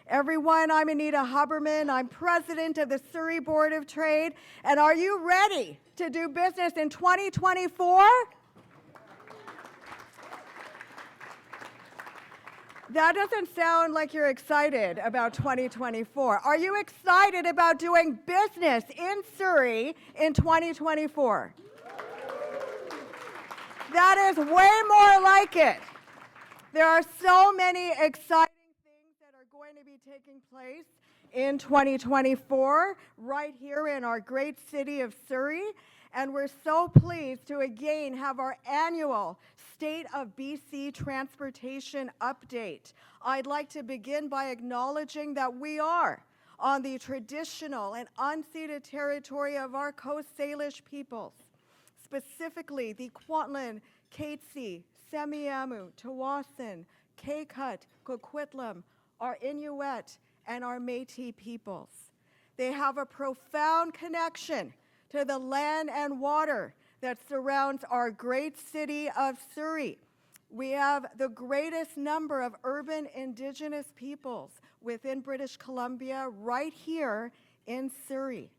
Everyone, I'm Anita Huberman. I'm president of the Surrey Board of Trade. And are you ready to do business in 2024? That doesn't sound like you're excited about 2024. Are you excited about doing business in Surrey in 2024? That is way more like it. There are so many exciting things that are going to be taking place in 2024 right here in our great city of Surrey. And we're so pleased to again have our annual State of BC Transportation Update. I'd like to begin by acknowledging that we are on the traditional and unceded territory of our Coast Salish peoples, specifically the Kwantlen, Katzie, Semiahmoo, Tawasin, Kaikut, Coquitlam, our Inuit, and our Métis peoples. They have a profound connection to the land and water that surrounds our great city of Surrey. We have the greatest number of urban Indigenous peoples within British Columbia right here in Surrey.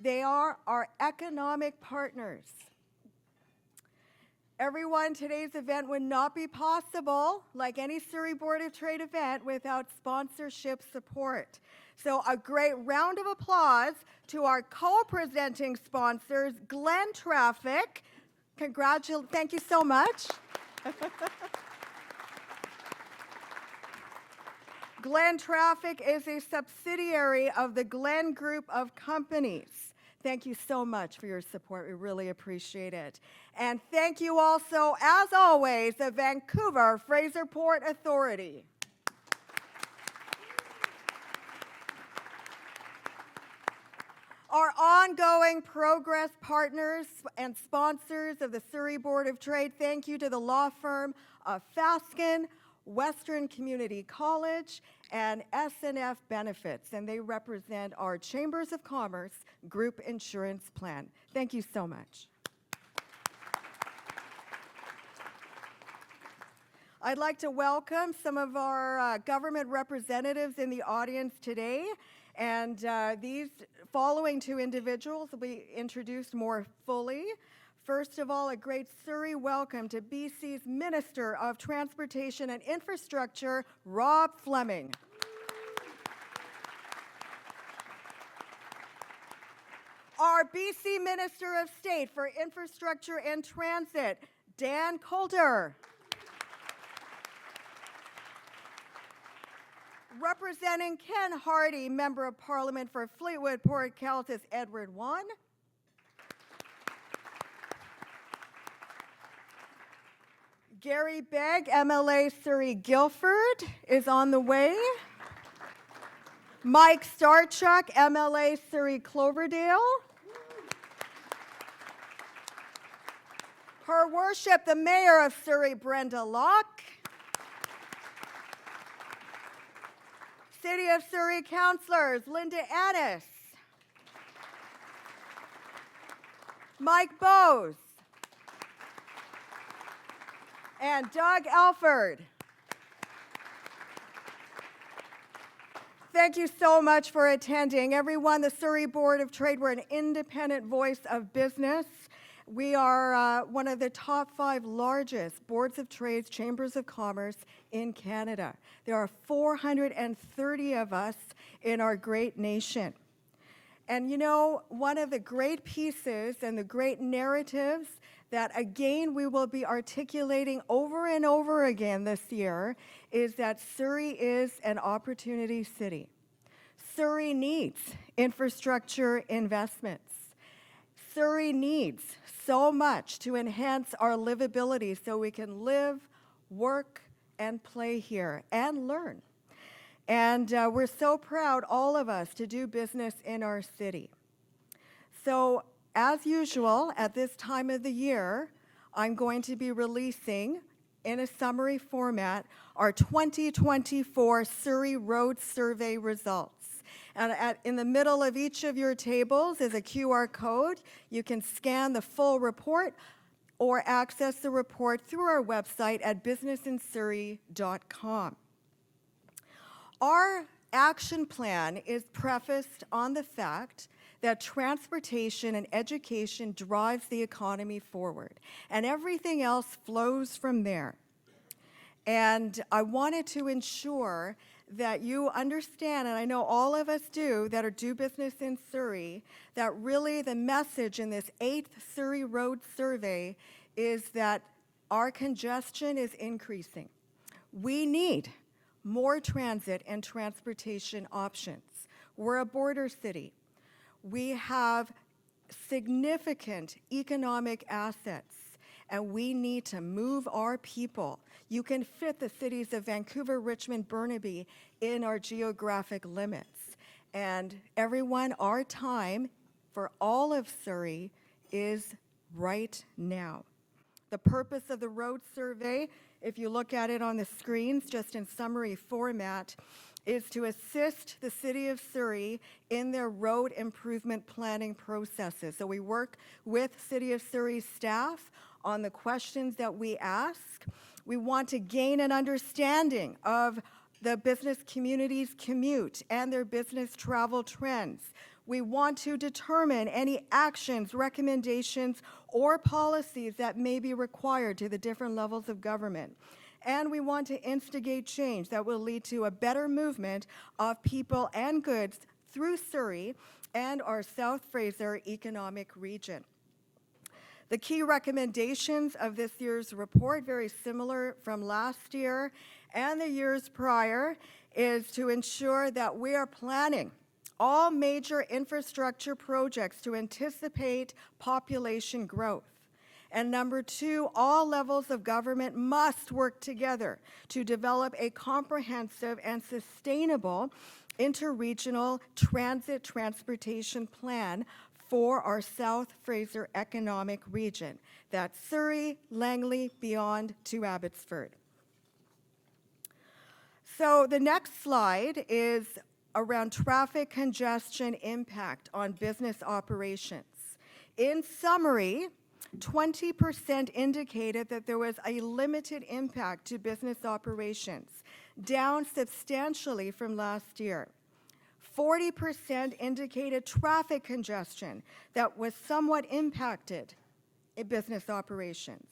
They are our economic partners. Everyone, today's event would not be possible, like any Surrey Board of Trade event, without sponsorship support. So a great round of applause to our co-presenting sponsors, Glen Traffic. Thank you so much. Glen Traffic is a subsidiary of the Glen Group of Companies. Thank you so much for your support. We really appreciate it. And thank you also, as always, the Vancouver Fraser Port Authority. Our ongoing progress partners and sponsors of the Surrey Board of Trade, thank you to the law firm of Fasken, Western Community College, and SNF Benefits, and they represent our Chambers of Commerce Group Insurance Plan. Thank you so much. I'd like to welcome some of our government representatives in the audience today, and these following two individuals will be introduced more fully. First of all, a great Surrey welcome to BC's Minister of Transportation and Infrastructure, Rob Fleming. Our BC Minister of State for Infrastructure and Transit, Dan Coulter. Representing Ken Hardy, Member of Parliament for Fleetwood Port Keltis, Edward Wan. Gary Begg, MLA Surrey Guildford, is on the way. Mike Starchuk, MLA Surrey Cloverdale. Her Worship, the Mayor of Surrey, Brenda Locke. City of Surrey Councillors, Linda Annis. Mike Bowes. And Doug Alford. Thank you so much for attending. Everyone, the Surrey Board of Trade, we're an independent voice of business. We are one of the top 5 largest boards of trade, chambers of commerce in Canada. There are 430 of us in our great nation. And you know, one of the great pieces and the great narratives that again we will be articulating over and over again this year is that Surrey is an opportunity city. Surrey needs infrastructure investments. Surrey needs so much to enhance our livability so we can live, work, and play here and learn. And we're so proud, all of us, to do business in our city. So, as usual, at this time of the year, I'm going to be releasing, in a summary format, our 2024 Surrey Roads Survey results. And in the middle of each of your tables is a QR code. You can scan the full report or access the report through our website at businessinsurrey.com. Our action plan is prefaced on the fact that transportation and education drives the economy forward, and everything else flows from there. And I wanted to ensure that you understand, and I know all of us do that are do business in Surrey, that really the message in this 8th Surrey Roads Survey is that our congestion is increasing. We need more transit and transportation options. We're a border city. We have significant economic assets, and we need to move our people. You can fit the cities of Vancouver, Richmond, Burnaby in our geographic limits. And everyone, our time for all of Surrey is right now. The purpose of the road survey, if you look at it on the screens, just in summary format, is to assist the City of Surrey in their road improvement planning processes. So we work with City of Surrey staff on the questions that we ask. We want to gain an understanding of the business community's commute and their business travel trends. We want to determine any actions, recommendations, or policies that may be required to the different levels of government. And we want to instigate change that will lead to a better movement of people and goods through Surrey and our South Fraser economic region. The key recommendations of this year's report, very similar from last year and the years prior, is to ensure that we are planning all major infrastructure projects to anticipate population growth. And number two, all levels of government must work together to develop a comprehensive and sustainable interregional transit transportation plan for our South Fraser economic region. That's Surrey, Langley, beyond to Abbotsford. So the next slide is around traffic congestion impact on business operations. In summary, 20% indicated that there was a limited impact to business operations, down substantially from last year. 40% indicated traffic congestion that was somewhat impacted in business operations.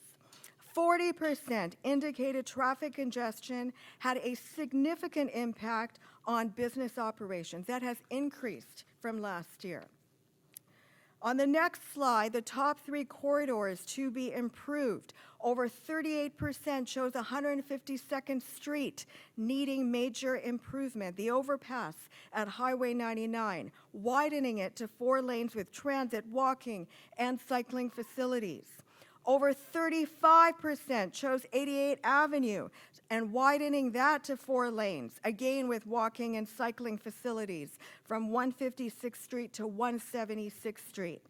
40% indicated traffic congestion had a significant impact on business operations. That has increased from last year. On the next slide, the top 3 corridors to be improved. Over 38% chose 152nd Street needing major improvement. The overpass at Highway 99, widening it to 4 lanes with transit, walking, and cycling facilities. Over 35% chose 88th Avenue and widening that to 4 lanes, again with walking and cycling facilities from 156th Street to 176th Street.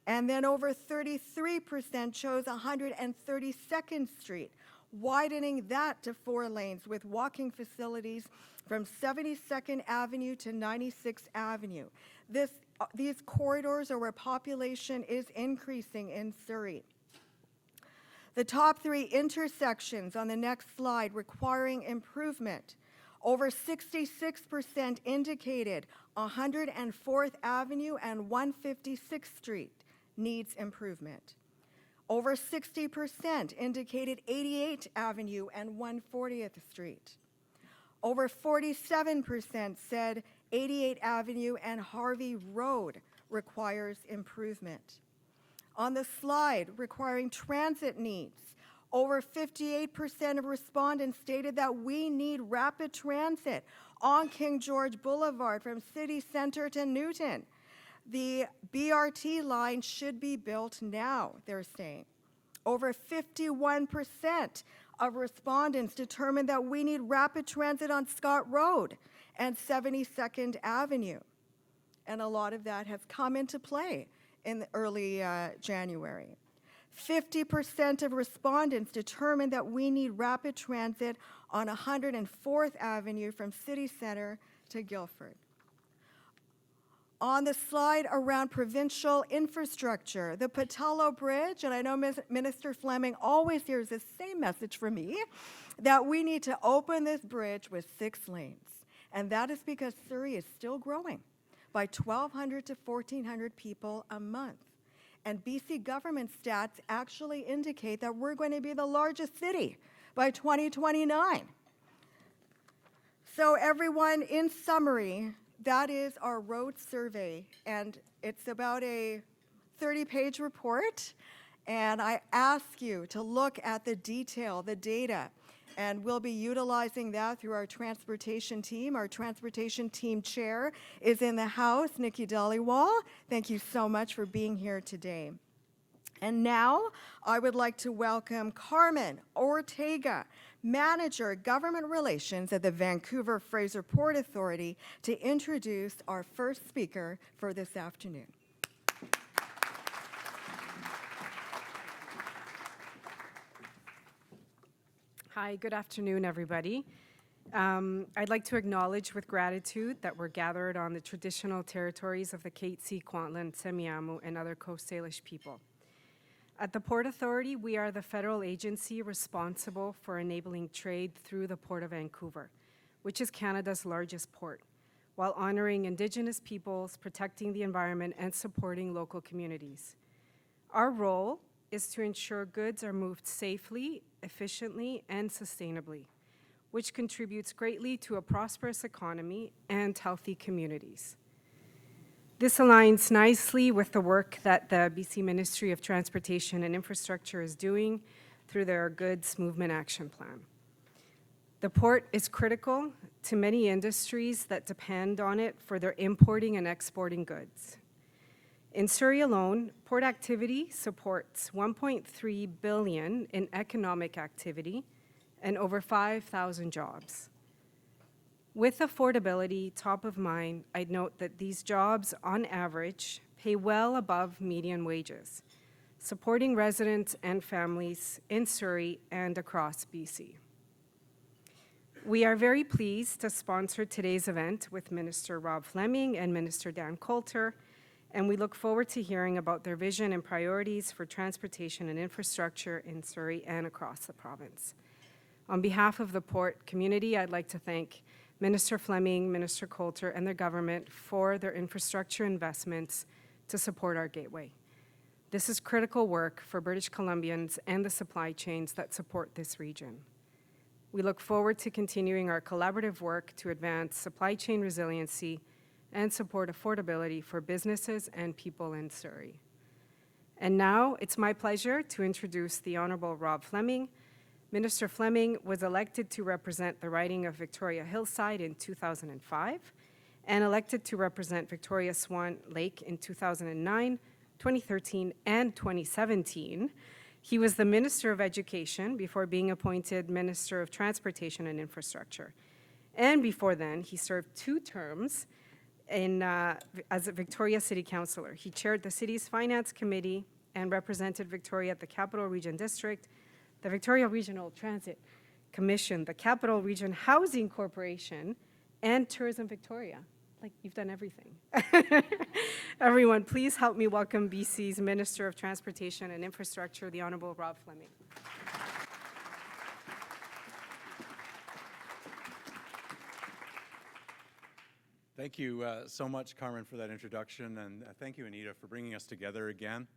And then over 33% chose 132nd Street, widening that to 4 lanes with walking facilities from 72nd Avenue to 96th Avenue. These corridors are where population is increasing in Surrey. The top 3 intersections on the next slide requiring improvement. Over 66% indicated 104th Avenue and 156th Street needs improvement. Over 60% indicated 88th Avenue and 140th Street. Over 47% said 88th Avenue and Harvey Road requires improvement. On the slide, requiring transit needs, over 58% of respondents stated that we need rapid transit on King George Boulevard from City Centre to Newton. The BRT line should be built now, they're saying. Over 51% of respondents determined that we need rapid transit on Scott Road and 72nd Avenue. And a lot of that has come into play in early January. 50% of respondents determined that we need rapid transit on 104th Avenue from City Centre to Guildford. On the slide around provincial infrastructure, the Patello Bridge, and I know Minister Fleming always hears the same message from me, that we need to open this bridge with 6 lanes. And that is because Surrey is still growing by 1,200 to 1,400 people a month. And BC government stats actually indicate that we're going to be the largest city by 2029. So everyone, in summary, that is our road survey, and it's about a 30-page report, and I ask you to look at the detail, the data, and we'll be utilizing that through our transportation team. Our transportation team chair is in the house, Nikki Dhaliwal. Thank you so much for being here today. And now I would like to welcome Carmen Ortega, Manager, Government Relations at the Vancouver Fraser Port Authority, to introduce our first speaker for this afternoon. Hi, good afternoon, everybody. I'd like to acknowledge with gratitude that we're gathered on the traditional territories of the Katzie, Kwantlen, Semiahmoo, and other Coast Salish people. At the Port Authority, we are the federal agency responsible for enabling trade through the Port of Vancouver, which is Canada's largest port, while honoring Indigenous peoples, protecting the environment, and supporting local communities. Our role is to ensure goods are moved safely, efficiently, and sustainably, which contributes greatly to a prosperous economy and healthy communities. This aligns nicely with the work that the BC Ministry of Transportation and Infrastructure is doing through their Goods Movement Action Plan. The port is critical to many industries that depend on it for their importing and exporting goods. In Surrey alone, port activity supports $1.3 billion in economic activity and over 5,000 jobs. With affordability top of mind, I'd note that these jobs, on average, pay well above median wages, supporting residents and families in Surrey and across BC. We are very pleased to sponsor today's event with Minister Rob Fleming and Minister Dan Coulter, and we look forward to hearing about their vision and priorities for transportation and infrastructure in Surrey and across the province. On behalf of the port community, I'd like to thank Minister Fleming, Minister Coulter, and their government for their infrastructure investments to support our gateway. This is critical work for British Columbians and the supply chains that support this region. We look forward to continuing our collaborative work to advance supply chain resiliency and support affordability for businesses and people in Surrey. And now it's my pleasure to introduce the Honourable Rob Fleming. Minister Fleming was elected to represent the riding of Victoria-Hillside in 2005 and elected to represent Victoria-Swan Lake in 2009, 2013, and 2017. He was the Minister of Education before being appointed Minister of Transportation and Infrastructure. And before then, he served 2 terms as a Victoria City Councillor. He chaired the city's Finance Committee and represented Victoria at the Capital Region District, the Victoria Regional Transit Commission, the Capital Region Housing Corporation, and Tourism Victoria. Like, you've done everything. Everyone, please help me welcome BC's Minister of Transportation and Infrastructure, the Honourable Rob Fleming. Thank you so much, Carmen, for that introduction, and thank you, Anita, for bringing us together again.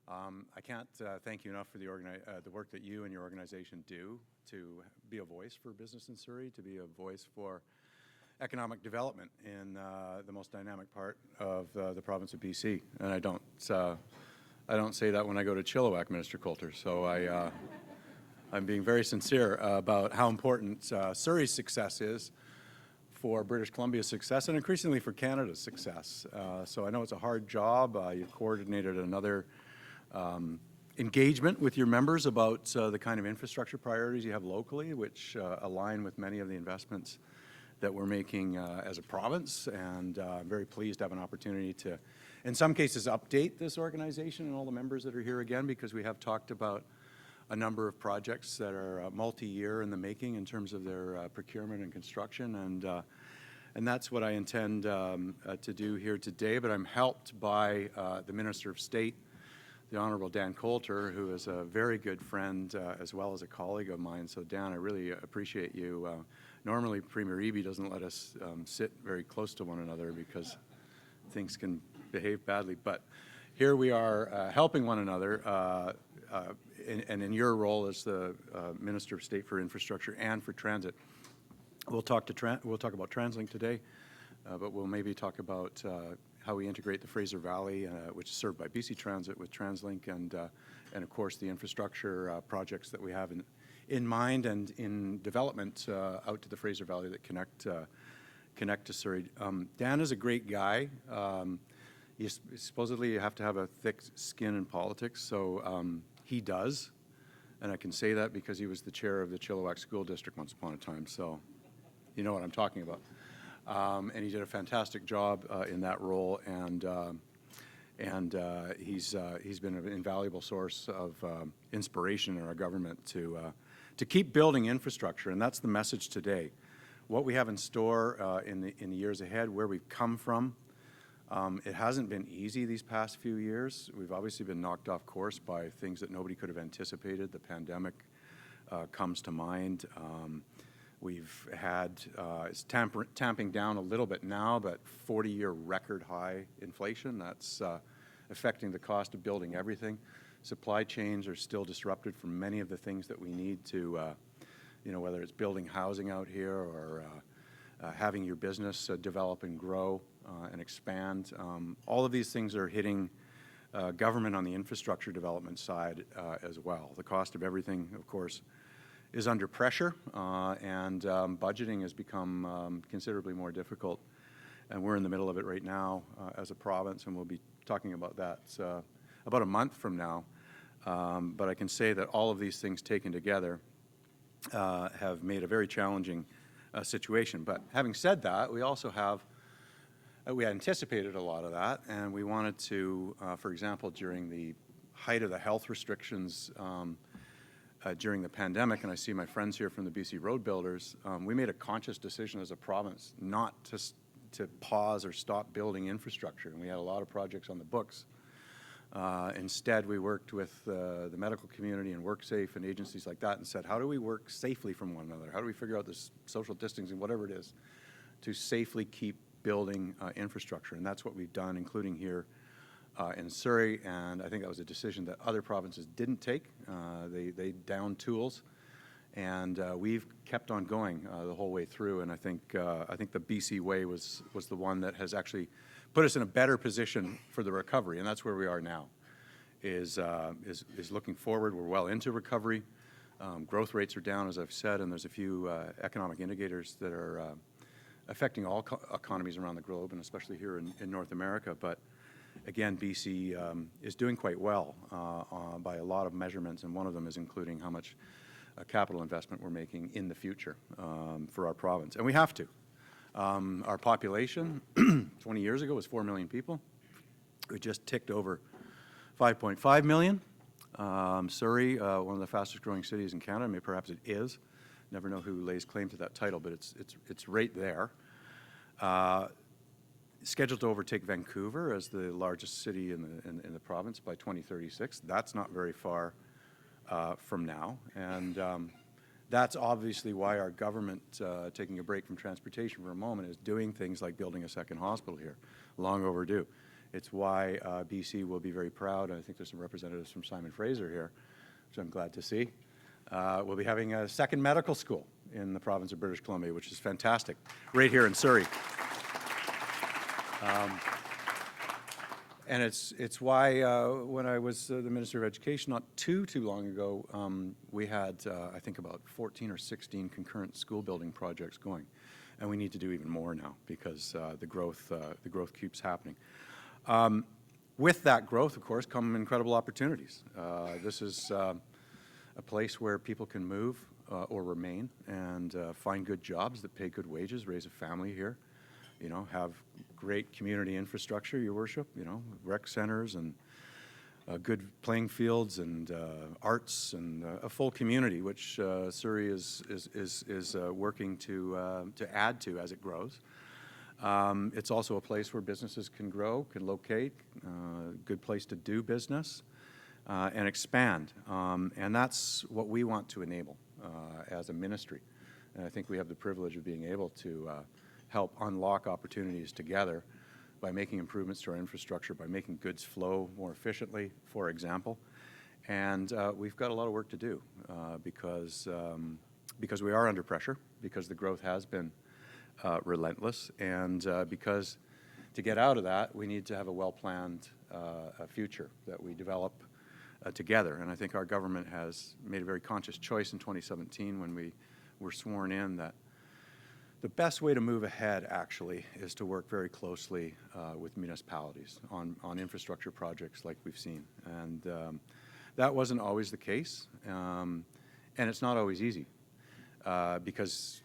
I can't thank you enough for the work that you and your organization do to be a voice for business in Surrey, to be a voice for economic development in the most dynamic part of the province of BC. And I don't say that when I go to Chilliwack, Minister Coulter. So I'm being very sincere about how important Surrey's success is for British Columbia's success and increasingly for Canada's success. So I know it's a hard job. You've coordinated another engagement with your members about the kind of infrastructure priorities you have locally, which align with many of the investments that we're making as a province. And I'm very pleased to have an opportunity to, in some cases, update this organization and all the members that are here again, because we have talked about a number of projects that are multi-year in the making in terms of their procurement and construction, and that's what I intend to do here today. But I'm helped by the Minister of State, the Honourable Dan Coulter, who is a very good friend as well as a colleague of mine. So Dan, I really appreciate you Normally, Premier Eby doesn't let us sit very close to one another because things can behave badly. But here we are helping one another, and in your role as the Minister of State for Infrastructure and for Transit. We'll talk about TransLink today, but we'll maybe talk about how we integrate the Fraser Valley, which is served by BC Transit, with TransLink, and of course the infrastructure projects that we have in mind and in development out to the Fraser Valley that connect to Surrey. Dan is a great guy. Supposedly you have to have a thick skin in politics, so he does, and I can say that because he was the chair of the Chilliwack School District once upon a time, so you know what I'm talking about. And he did a fantastic job in that role, and he's been an invaluable source of inspiration in our government to keep building infrastructure, and that's the message today. What we have in store in the years ahead, where we've come from. It hasn't been easy these past few years. We've obviously been knocked off course by things that nobody could have anticipated. The pandemic comes to mind. We've had, it's tamping down a little bit now, but 40-year record high inflation. That's affecting the cost of building everything. Supply chains are still disrupted from many of the things that we need to, whether it's building housing out here or having your business develop and grow and expand. All of these things are hitting government on the infrastructure development side as well. The cost of everything, of course, is under pressure, and budgeting has become considerably more difficult. And we're in the middle of it right now as a province, and we'll be talking about that about a month from now. But I can say that all of these things taken together have made a very challenging situation. But having said that, we also have, we anticipated a lot of that, and we wanted to, for example, during the height of the health restrictions during the pandemic, and I see my friends here from the BC Road Builders, we made a conscious decision as a province not to pause or stop building infrastructure, and we had a lot of projects on the books. Instead, we worked with the medical community and WorkSafe and agencies like that and said, how do we work safely from one another? How do we figure out this social distancing, whatever it is, to safely keep building infrastructure? And that's what we've done, including here in Surrey, and I think that was a decision that other provinces didn't take. They downed tools, and we've kept on going the whole way through, and I think the BC way was the one that has actually put us in a better position for the recovery, and that's where we are now, is looking forward. We're well into recovery. Growth rates are down, as I've said, and there's a few economic indicators that are affecting all economies around the globe, and especially here in North America. But again, BC is doing quite well by a lot of measurements, and one of them is including how much capital investment we're making in the future for our province. And we have to. Our population 20 years ago was 4 million people. We just ticked over 5.5 million. Surrey, one of the fastest growing cities in Canada, maybe perhaps it is. Never know who lays claim to that title, but it's right there. Scheduled to overtake Vancouver as the largest city in the province by 2036. That's not very far from now, and that's obviously why our government, taking a break from transportation for a moment, is doing things like building a second hospital here, long overdue. It's why BC will be very proud, and I think there's some representatives from Simon Fraser here, which I'm glad to see. We'll be having a second medical school in the province of British Columbia, which is fantastic, right here in Surrey. And it's why when I was the Minister of Education not too long ago, we had I think about 14 or 16 concurrent school building projects going, and we need to do even more now because the growth keeps happening. With that growth, of course, come incredible opportunities. This is a place where people can move or remain and find good jobs that pay good wages, raise a family here. Have great community infrastructure, Your Worship, rec centers and good playing fields and arts and a full community, which Surrey is working to add to as it grows. It's also a place where businesses can grow, can locate, good place to do business and expand. And that's what we want to enable as a ministry. And I think we have the privilege of being able to help unlock opportunities together by making improvements to our infrastructure, by making goods flow more efficiently, for example. And we've got a lot of work to do because we are under pressure, because the growth has been relentless, and because to get out of that, we need to have a well-planned future that we develop together. And I think our government has made a very conscious choice in 2017 when we were sworn in that the best way to move ahead, actually, is to work very closely with municipalities on infrastructure projects like we've seen. And that wasn't always the case, and it's not always easy, because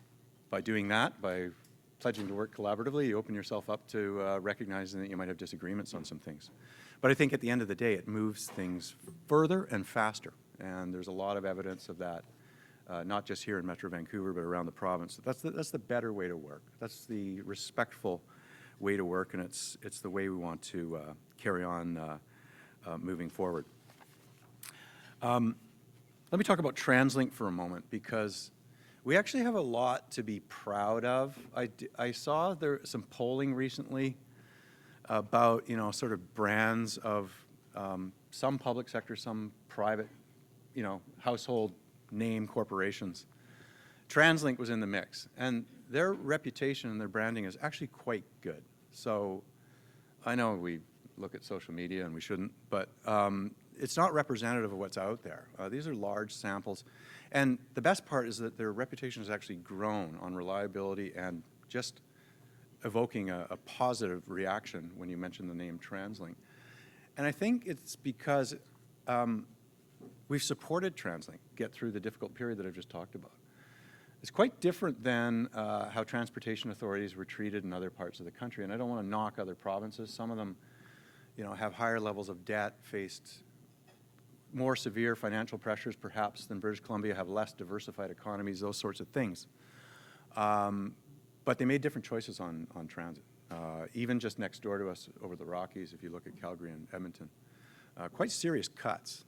by doing that, by pledging to work collaboratively, you open yourself up to recognizing that you might have disagreements on some things. But I think at the end of the day, it moves things further and faster, and there's a lot of evidence of that, not just here in Metro Vancouver, but around the province. That's the better way to work. That's the respectful way to work, and it's the way we want to carry on moving forward. Let me talk about TransLink for a moment, because we actually have a lot to be proud of. I saw there some polling recently about, sort of brands of some public sector, some private, household name corporations. TransLink was in the mix, and their reputation and their branding is actually quite good. So I know we look at social media and we shouldn't, but it's not representative of what's out there. These are large samples. And the best part is that their reputation has actually grown on reliability and just evoking a positive reaction when you mention the name TransLink. And I think it's because we've supported TransLink get through the difficult period that I've just talked about. It's quite different than how transportation authorities were treated in other parts of the country. And I don't want to knock other provinces. Some of them, have higher levels of debt, faced more severe financial pressures perhaps than British Columbia, have less diversified economies, those sorts of things. But they made different choices on transit. Even just next door to us over the Rockies, if you look at Calgary and Edmonton, quite serious cuts.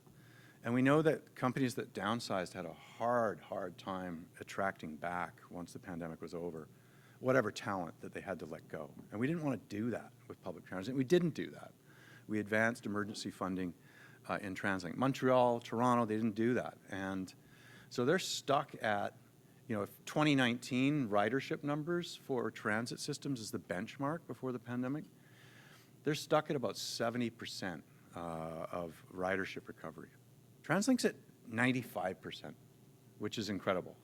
And we know that companies that downsized had a hard time attracting back, once the pandemic was over, whatever talent that they had to let go. And we didn't want to do that with public transit. We didn't do that. We advanced emergency funding in TransLink. Montreal, Toronto, they didn't do that. And so they're stuck at, if 2019 ridership numbers for transit systems is the benchmark before the pandemic, they're stuck at about 70% of ridership recovery. TransLink's at 95%, which is incredible.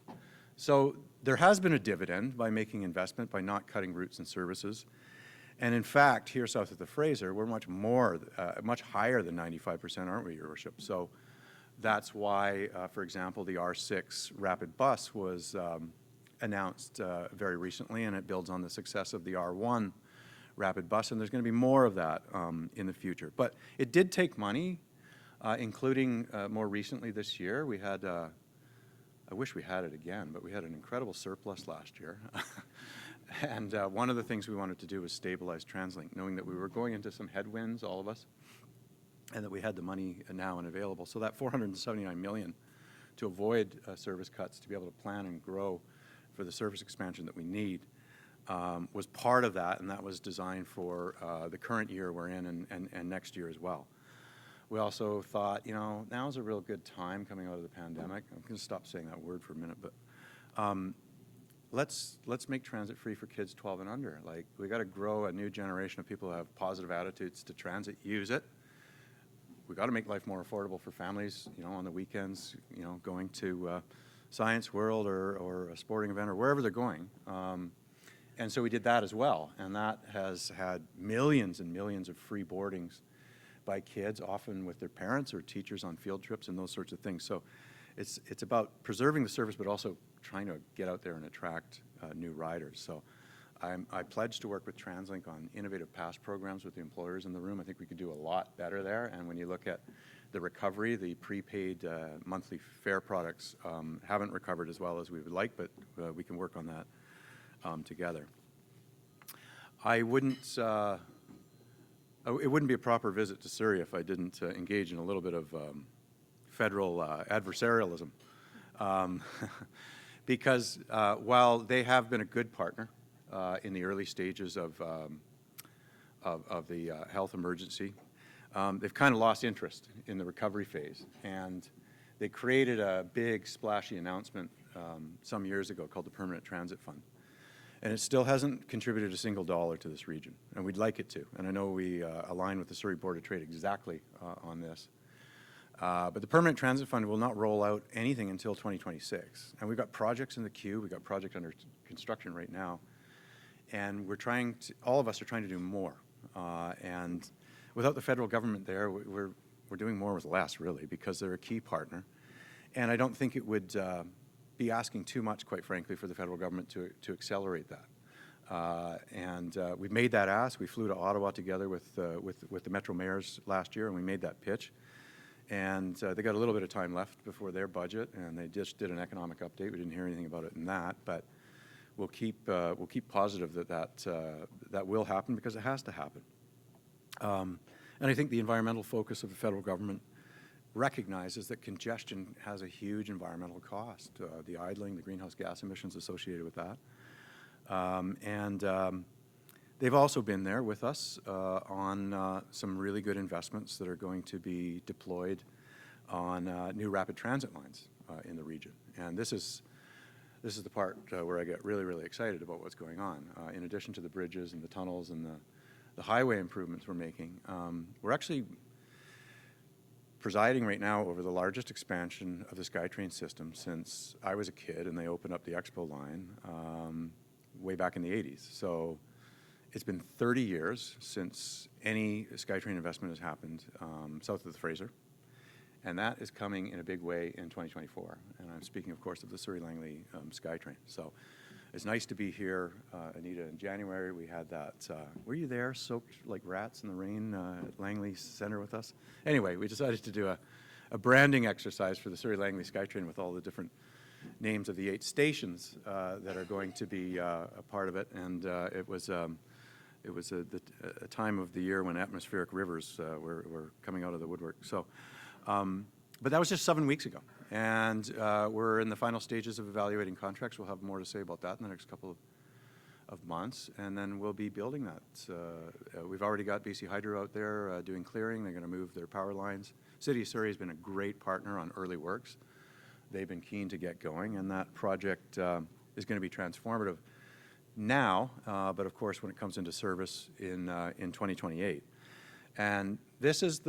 So there has been a dividend by making investment, by not cutting routes and services. And in fact, here south of the Fraser, we're much higher than 95%, aren't we, Your Worship? So that's why, for example, the R6 rapid bus was announced very recently, and it builds on the success of the R1 rapid bus, and there's going to be more of that in the future. But it did take money, including more recently this year. We had, I wish we had it again, but we had an incredible surplus last year. And one of the things we wanted to do was stabilize TransLink, knowing that we were going into some headwinds, all of us, and that we had the money now and available. So that $479 million to avoid service cuts, to be able to plan and grow for the service expansion that we need, was part of that, and that was designed for the current year we're in and next year as well. We also thought, now's a real good time coming out of the pandemic. I'm going to stop saying that word for a minute, but let's make transit free for kids 12 and under. Like, we got to grow a new generation of people who have positive attitudes to transit, use it. We got to make life more affordable for families, on the weekends, going to Science World or a sporting event or wherever they're going. And so we did that as well, and that has had millions and millions of free boardings by kids, often with their parents or teachers on field trips and those sorts of things. So it's about preserving the service, but also trying to get out there and attract new riders. So I pledged to work with TransLink on innovative pass programs with the employers in the room. I think we could do a lot better there. And when you look at the recovery, the prepaid monthly fare products haven't recovered as well as we would like, but we can work on that together. It wouldn't be a proper visit to Surrey if I didn't engage in a little bit of federal adversarialism. because while they have been a good partner in the early stages of the health emergency, they've kind of lost interest in the recovery phase. And they created a big splashy announcement some years ago called the Permanent Transit Fund. And it still hasn't contributed a single dollar to this region, and we'd like it to. And I know we align with the Surrey Board of Trade exactly on this. But the Permanent Transit Fund will not roll out anything until 2026. And we've got projects in the queue. We've got projects under construction right now. And we're trying to, all of us are trying to do more. And without the federal government there, we're doing more with less, really, because they're a key partner. And I don't think it would be asking too much, quite frankly, for the federal government to accelerate that. We've made that ask. We flew to Ottawa together with the Metro mayors last year, and we made that pitch. And they got a little bit of time left before their budget, and they just did an economic update. We didn't hear anything about it in that, but we'll keep positive that will happen, because it has to happen. And I think the environmental focus of the federal government recognizes that congestion has a huge environmental cost, the idling, the greenhouse gas emissions associated with that. They've also been there with us on some really good investments that are going to be deployed on new rapid transit lines in the region. And this is the part where I get really, really excited about what's going on. In addition to the bridges and the tunnels and the highway improvements we're making, we're actually presiding right now over the largest expansion of the SkyTrain system since I was a kid and they opened up the Expo line way back in the 80s. So it's been 30 years since any SkyTrain investment has happened south of the Fraser, and that is coming in a big way in 2024. And I'm speaking, of course, of the Surrey Langley SkyTrain. So it's nice to be here, Anita. In January, we had that. Were you there, soaked like rats in the rain at Langley Centre with us? Anyway, we decided to do a branding exercise for the Surrey Langley SkyTrain with all the different names of the 8 stations that are going to be a part of it. And it was a time of the year when atmospheric rivers were coming out of the woodwork. So, but that was just 7 weeks ago. And we're in the final stages of evaluating contracts. We'll have more to say about that in the next couple of months. And then we'll be building that. We've already got BC Hydro out there doing clearing. They're going to move their power lines. City of Surrey has been a great partner on early works. They've been keen to get going. And that project is going to be transformative now, but of course when it comes into service in 2028. And this is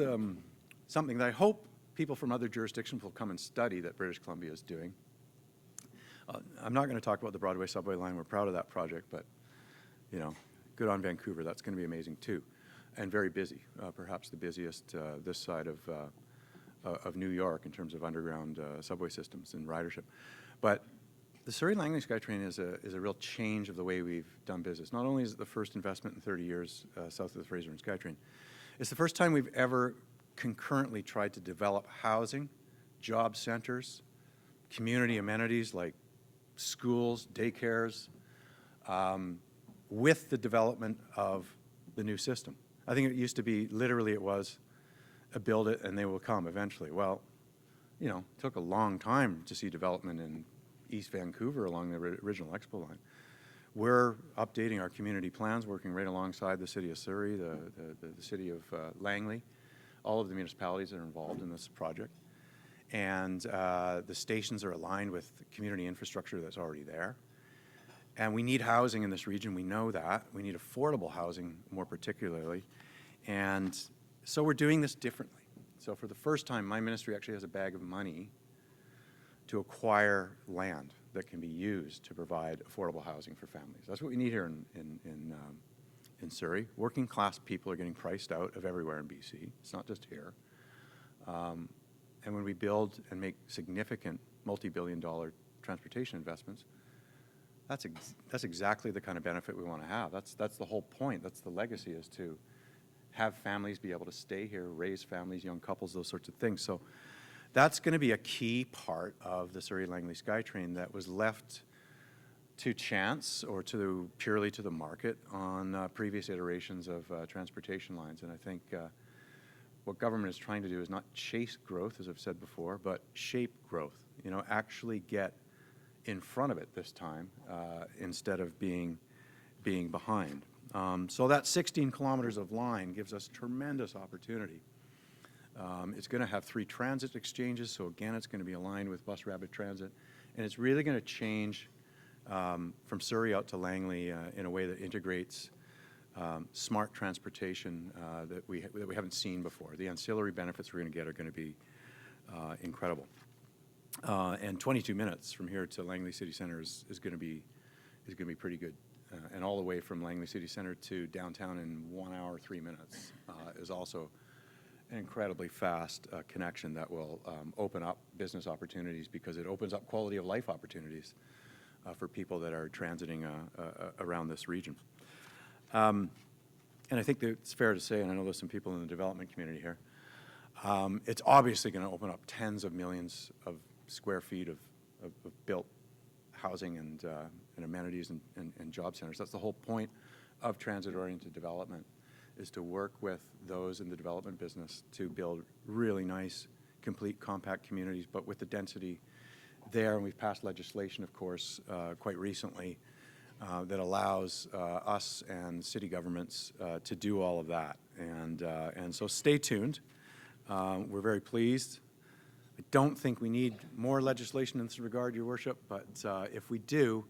something that I hope people from other jurisdictions will come and study that British Columbia is doing. I'm not going to talk about the Broadway subway line. We're proud of that project, but you know, good on Vancouver. That's going to be amazing too, and very busy, perhaps the busiest this side of New York in terms of underground subway systems and ridership. But the Surrey Langley SkyTrain is a real change of the way we've done business. Not only is it the first investment in 30 years south of the Fraser in SkyTrain, it's the first time we've ever concurrently tried to develop housing, job centers, community amenities like schools, daycares, with the development of the new system. I think it used to be, literally it was, build it and they will come eventually. Well, you know, it took a long time to see development in East Vancouver along the original Expo line. We're updating our community plans, working right alongside the City of Surrey, the City of Langley, all of the municipalities that are involved in this project. And the stations are aligned with community infrastructure that's already there. And we need housing in this region, we know that. We need affordable housing more particularly. And so we're doing this differently. So for the first time, my ministry actually has a bag of money to acquire land that can be used to provide affordable housing for families. That's what we need here in Surrey. Working class people are getting priced out of everywhere in BC. It's not just here. And when we build and make significant multi-billion-dollar transportation investments, that's exactly the kind of benefit we want to have. That's the whole point. That's the legacy, is to have families be able to stay here, raise families, young couples, those sorts of things. So that's going to be a key part of the Surrey Langley SkyTrain that was left to chance or purely to the market on previous iterations of transportation lines. And I think what government is trying to do is not chase growth, as I've said before, but shape growth. You know, actually get in front of it this time instead of being behind. So that 16 kilometers of line gives us tremendous opportunity. It's going to have 3 transit exchanges, so again, it's going to be aligned with bus rapid transit, and it's really going to change from Surrey out to Langley in a way that integrates smart transportation that we haven't seen before. The ancillary benefits we're going to get are going to be incredible. And 22 minutes from here to Langley City Centre is going to be pretty good. And all the way from Langley City Centre to downtown in 1 hour, 3 minutes is also an incredibly fast connection that will open up business opportunities, because it opens up quality of life opportunities for people that are transiting around this region. And I think that it's fair to say, and I know there's some people in the development community here, it's obviously going to open up tens of millions of square feet of built housing and amenities and job centers. That's the whole point of transit-oriented development, is to work with those in the development business to build really nice, complete, compact communities, but with the density there. And we've passed legislation, of course, quite recently that allows us and city governments to do all of that. And so stay tuned. We're very pleased. I don't think we need more legislation in this regard, Your Worship, but if we do,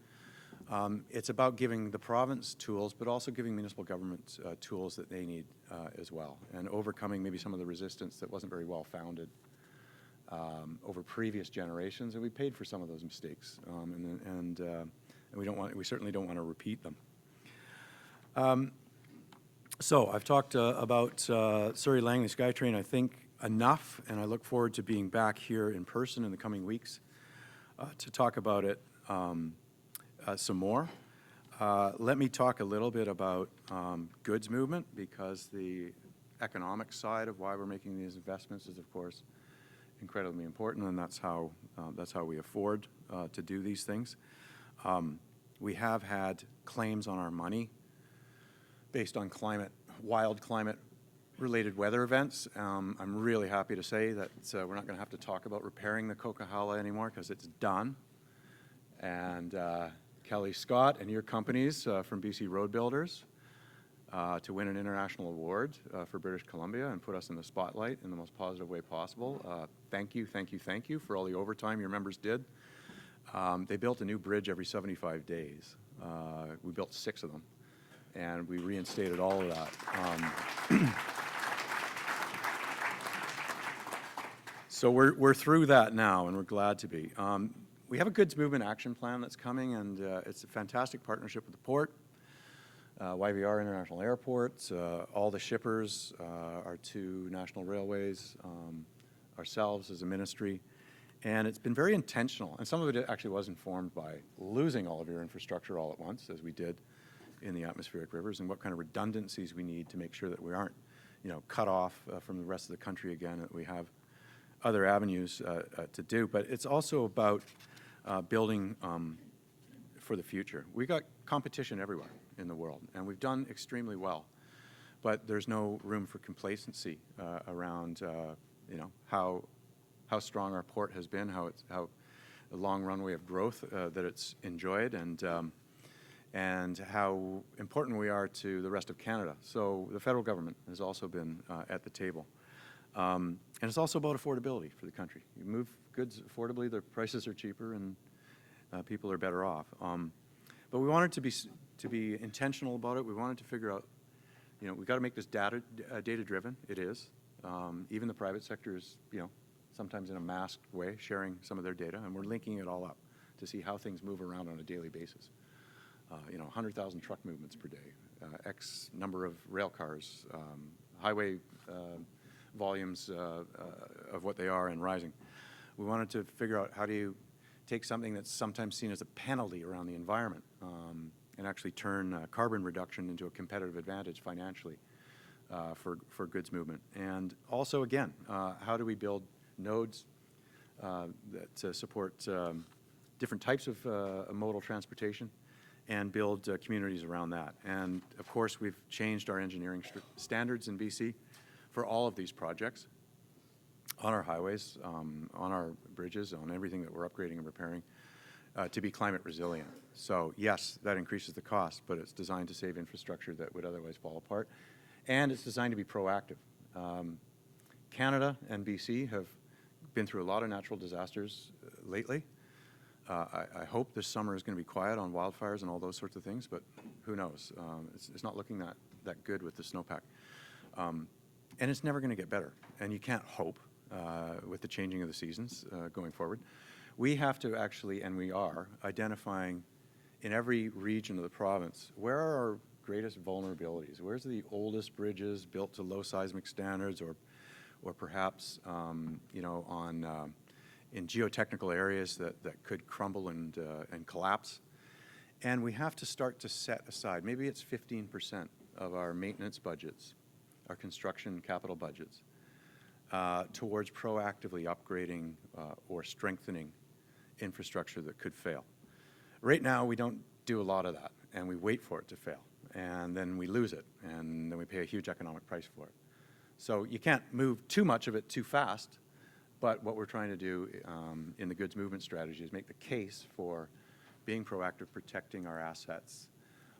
it's about giving the province tools, but also giving municipal governments tools that they need as well, and overcoming maybe some of the resistance that wasn't very well founded over previous generations, and we paid for some of those mistakes, and we certainly don't want to repeat them. So I've talked about Surrey Langley SkyTrain, I think, enough, and I look forward to being back here in person in the coming weeks to talk about it some more. Let me talk a little bit about goods movement, because the economic side of why we're making these investments is, of course, incredibly important, and that's how we afford to do these things. We have had claims on our money based on wild climate-related weather events. I'm really happy to say that we're not going to have to talk about repairing the Coquihalla anymore, because it's done. And Kelly Scott and your companies from BC Road Builders to win an international award for British Columbia and put us in the spotlight in the most positive way possible. Thank you, thank you, thank you for all the overtime your members did. They built a new bridge every 75 days. We built 6 of them, and we reinstated all of that. So we're through that now, and we're glad to be. We have a goods movement action plan that's coming, and it's a fantastic partnership with the port, YVR International Airport, all the shippers, our 2 national railways, ourselves as a ministry. And it's been very intentional, and some of it actually was informed by losing all of your infrastructure all at once, as we did in the atmospheric rivers, and what kind of redundancies we need to make sure that we aren't, cut off from the rest of the country again, that we have other avenues to do. But it's also about building for the future. We got competition everywhere in the world, and we've done extremely well. But there's no room for complacency around, how strong our port has been, how the long runway of growth that it's enjoyed, and how important we are to the rest of Canada. So the federal government has also been at the table. And it's also about affordability for the country. You move goods affordably, the prices are cheaper, and people are better off. But we wanted to be intentional about it. We wanted to figure out, we've got to make this data-driven. It is. Even the private sector is, sometimes in a masked way, sharing some of their data, and we're linking it all up to see how things move around on a daily basis. 100,000 truck movements per day, X number of rail cars, highway volumes of what they are and rising. We wanted to figure out how do you take something that's sometimes seen as a penalty around the environment and actually turn carbon reduction into a competitive advantage financially for goods movement. And also, again, how do we build nodes that support different types of modal transportation and build communities around that. And of course, we've changed our engineering standards in BC for all of these projects, on our highways, on our bridges, on everything that we're upgrading and repairing. to be climate resilient. So yes, that increases the cost, but it's designed to save infrastructure that would otherwise fall apart. And it's designed to be proactive. Canada and BC have been through a lot of natural disasters lately. I hope this summer is going to be quiet on wildfires and all those sorts of things, but who knows? It's not looking that good with the snowpack. And it's never going to get better. And you can't hope with the changing of the seasons going forward. We have to actually, and we are, identifying in every region of the province, where are our greatest vulnerabilities? Where's the oldest bridges built to low seismic standards, or perhaps, you know, in geotechnical areas that could crumble and collapse? And we have to start to set aside, maybe it's 15% of our maintenance budgets, our construction capital budgets, towards proactively upgrading or strengthening infrastructure that could fail. Right now, we don't do a lot of that, and we wait for it to fail, and then we lose it, and then we pay a huge economic price for it. So you can't move too much of it too fast, but what we're trying to do in the goods movement strategy is make the case for being proactive, protecting our assets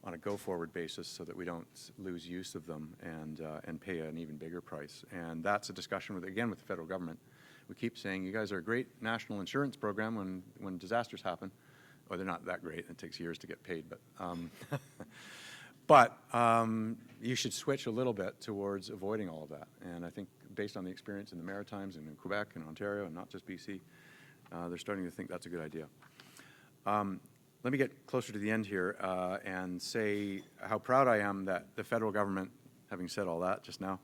on a go-forward basis so that we don't lose use of them and pay an even bigger price. And that's a discussion with, again, with the federal government. We keep saying, you guys are a great national insurance program when disasters happen. Well, they're not that great. It takes years to get paid, but you should switch a little bit towards avoiding all of that. And I think based on the experience in the Maritimes and in Quebec and Ontario and not just BC, they're starting to think that's a good idea. Let me get closer to the end here and say how proud I am that the federal government, having said all that just now,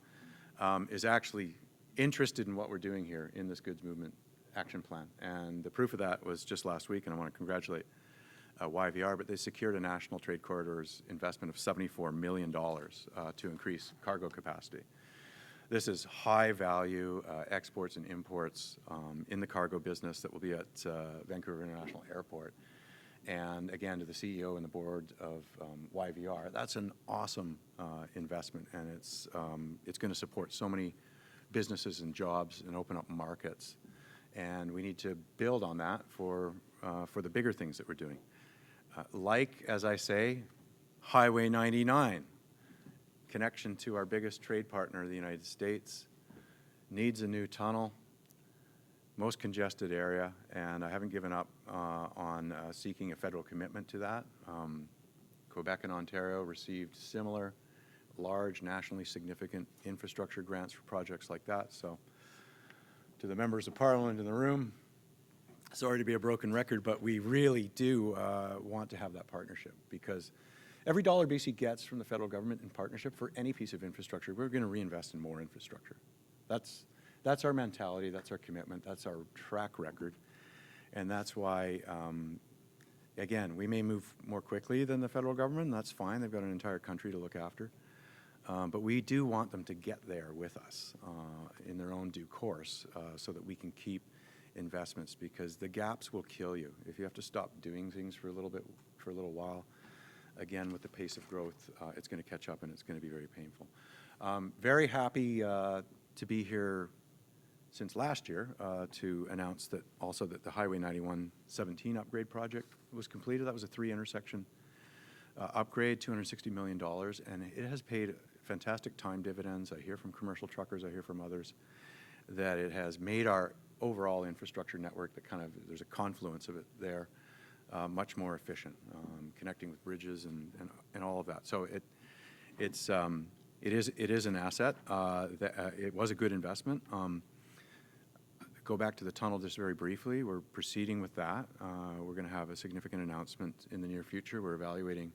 is actually interested in what we're doing here in this goods movement action plan. And the proof of that was just last week, and I want to congratulate YVR, but they secured a national trade corridors investment of $74 million to increase cargo capacity. This is high value exports and imports in the cargo business that will be at Vancouver International Airport. And again, to the CEO and the board of YVR, that's an awesome investment, and it's going to support so many businesses and jobs and open up markets. And we need to build on that for the bigger things that we're doing. Like, as I say, Highway 99, connection to our biggest trade partner, the United States, needs a new tunnel, most congested area, and I haven't given up on seeking a federal commitment to that. Quebec and Ontario received similar large, nationally significant infrastructure grants for projects like that. So to the members of Parliament in the room, sorry to be a broken record, but we really do want to have that partnership, because every dollar BC gets from the federal government in partnership for any piece of infrastructure, we're going to reinvest in more infrastructure. That's our mentality, that's our commitment, that's our track record, and that's why, again, we may move more quickly than the federal government, and that's fine. They've got an entire country to look after. But we do want them to get there with us in their own due course so that we can keep investments, because the gaps will kill you. If you have to stop doing things for a little while, again, with the pace of growth, it's going to catch up and it's going to be very painful. Very happy to be here since last year to announce that also that the Highway 91-17 upgrade project was completed. That was a 3-intersection upgrade, $260 million, and it has paid fantastic time dividends. I hear from commercial truckers, I hear from others, that it has made our overall infrastructure network, that kind of, there's a confluence of it there, much more efficient, connecting with bridges and all of that. So it is an asset. It was a good investment. Go back to the tunnel just very briefly. We're proceeding with that. We're going to have a significant announcement in the near future. We're evaluating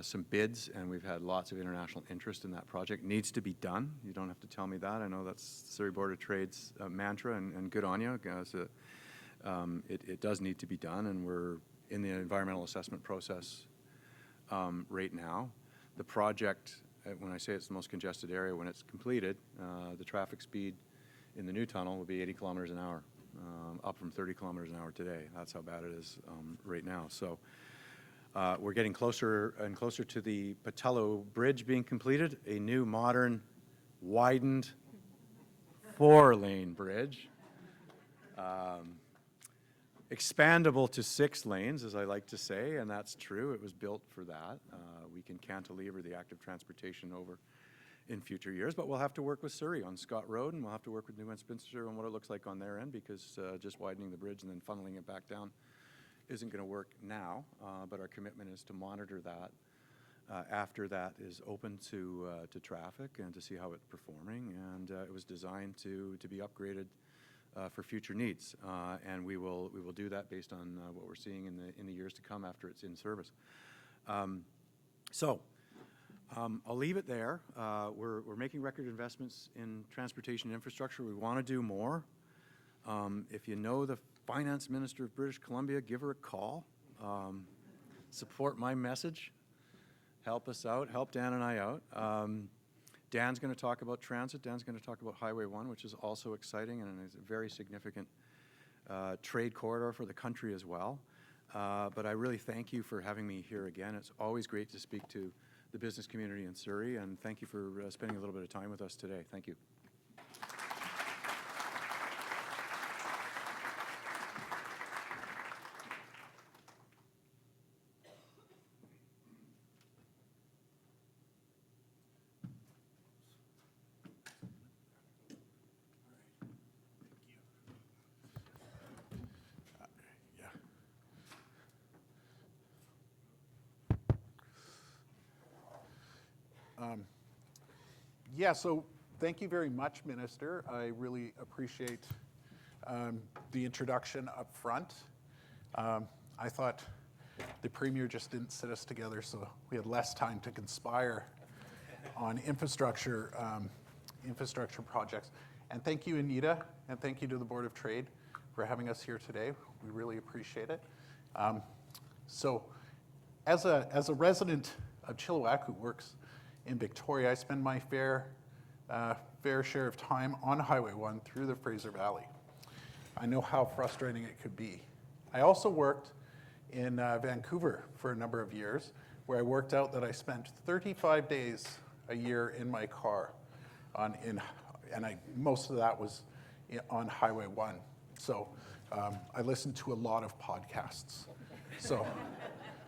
some bids, and we've had lots of international interest in that project. Needs to be done. You don't have to tell me that. I know that's Surrey Board of Trade's mantra, and good on you. It does need to be done, and we're in the environmental assessment process right now. The project, when I say it's the most congested area, when it's completed, the traffic speed in the new tunnel will be 80 kilometers an hour, up from 30 kilometers an hour today. That's how bad it is right now. So we're getting closer and closer to the Patello Bridge being completed, a new, modern, widened 4-lane bridge. expandable to 6 lanes, as I like to say, and that's true. It was built for that. We can cantilever the active transportation over in future years, but we'll have to work with Surrey on Scott Road, and we'll have to work with New Westminster on what it looks like on their end, because just widening the bridge and then funneling it back down isn't going to work now, but our commitment is to monitor that after that is open to traffic and to see how it's performing, and it was designed to be upgraded for future needs, and we will do that based on what we're seeing in the years to come after it's in service. I'll leave it there. We're making record investments in transportation infrastructure. We want to do more. If you know the Finance Minister of British Columbia, give her a call. Support my message. Help us out. Help Dan and I out. Dan's going to talk about transit. Dan's going to talk about Highway 1, which is also exciting and is a very significant trade corridor for the country as well. But I really thank you for having me here again. It's always great to speak to the business community in Surrey, and thank you for spending a little bit of time with us today. Thank you. Yeah, so thank you very much, Minister. I really appreciate the introduction up front. I thought the Premier just didn't sit us together, so we had less time to conspire on infrastructure projects. And thank you, Anita, and thank you to the Board of Trade for having us here today. We really appreciate it. So as a resident of Chilliwack who works in Victoria, I spend my fair share of time on Highway 1 through the Fraser Valley. I know how frustrating it could be. I also worked in Vancouver for a number of years, where I worked out that I spent 35 days a year in my car, most of that was on Highway 1. So I listened to a lot of podcasts. So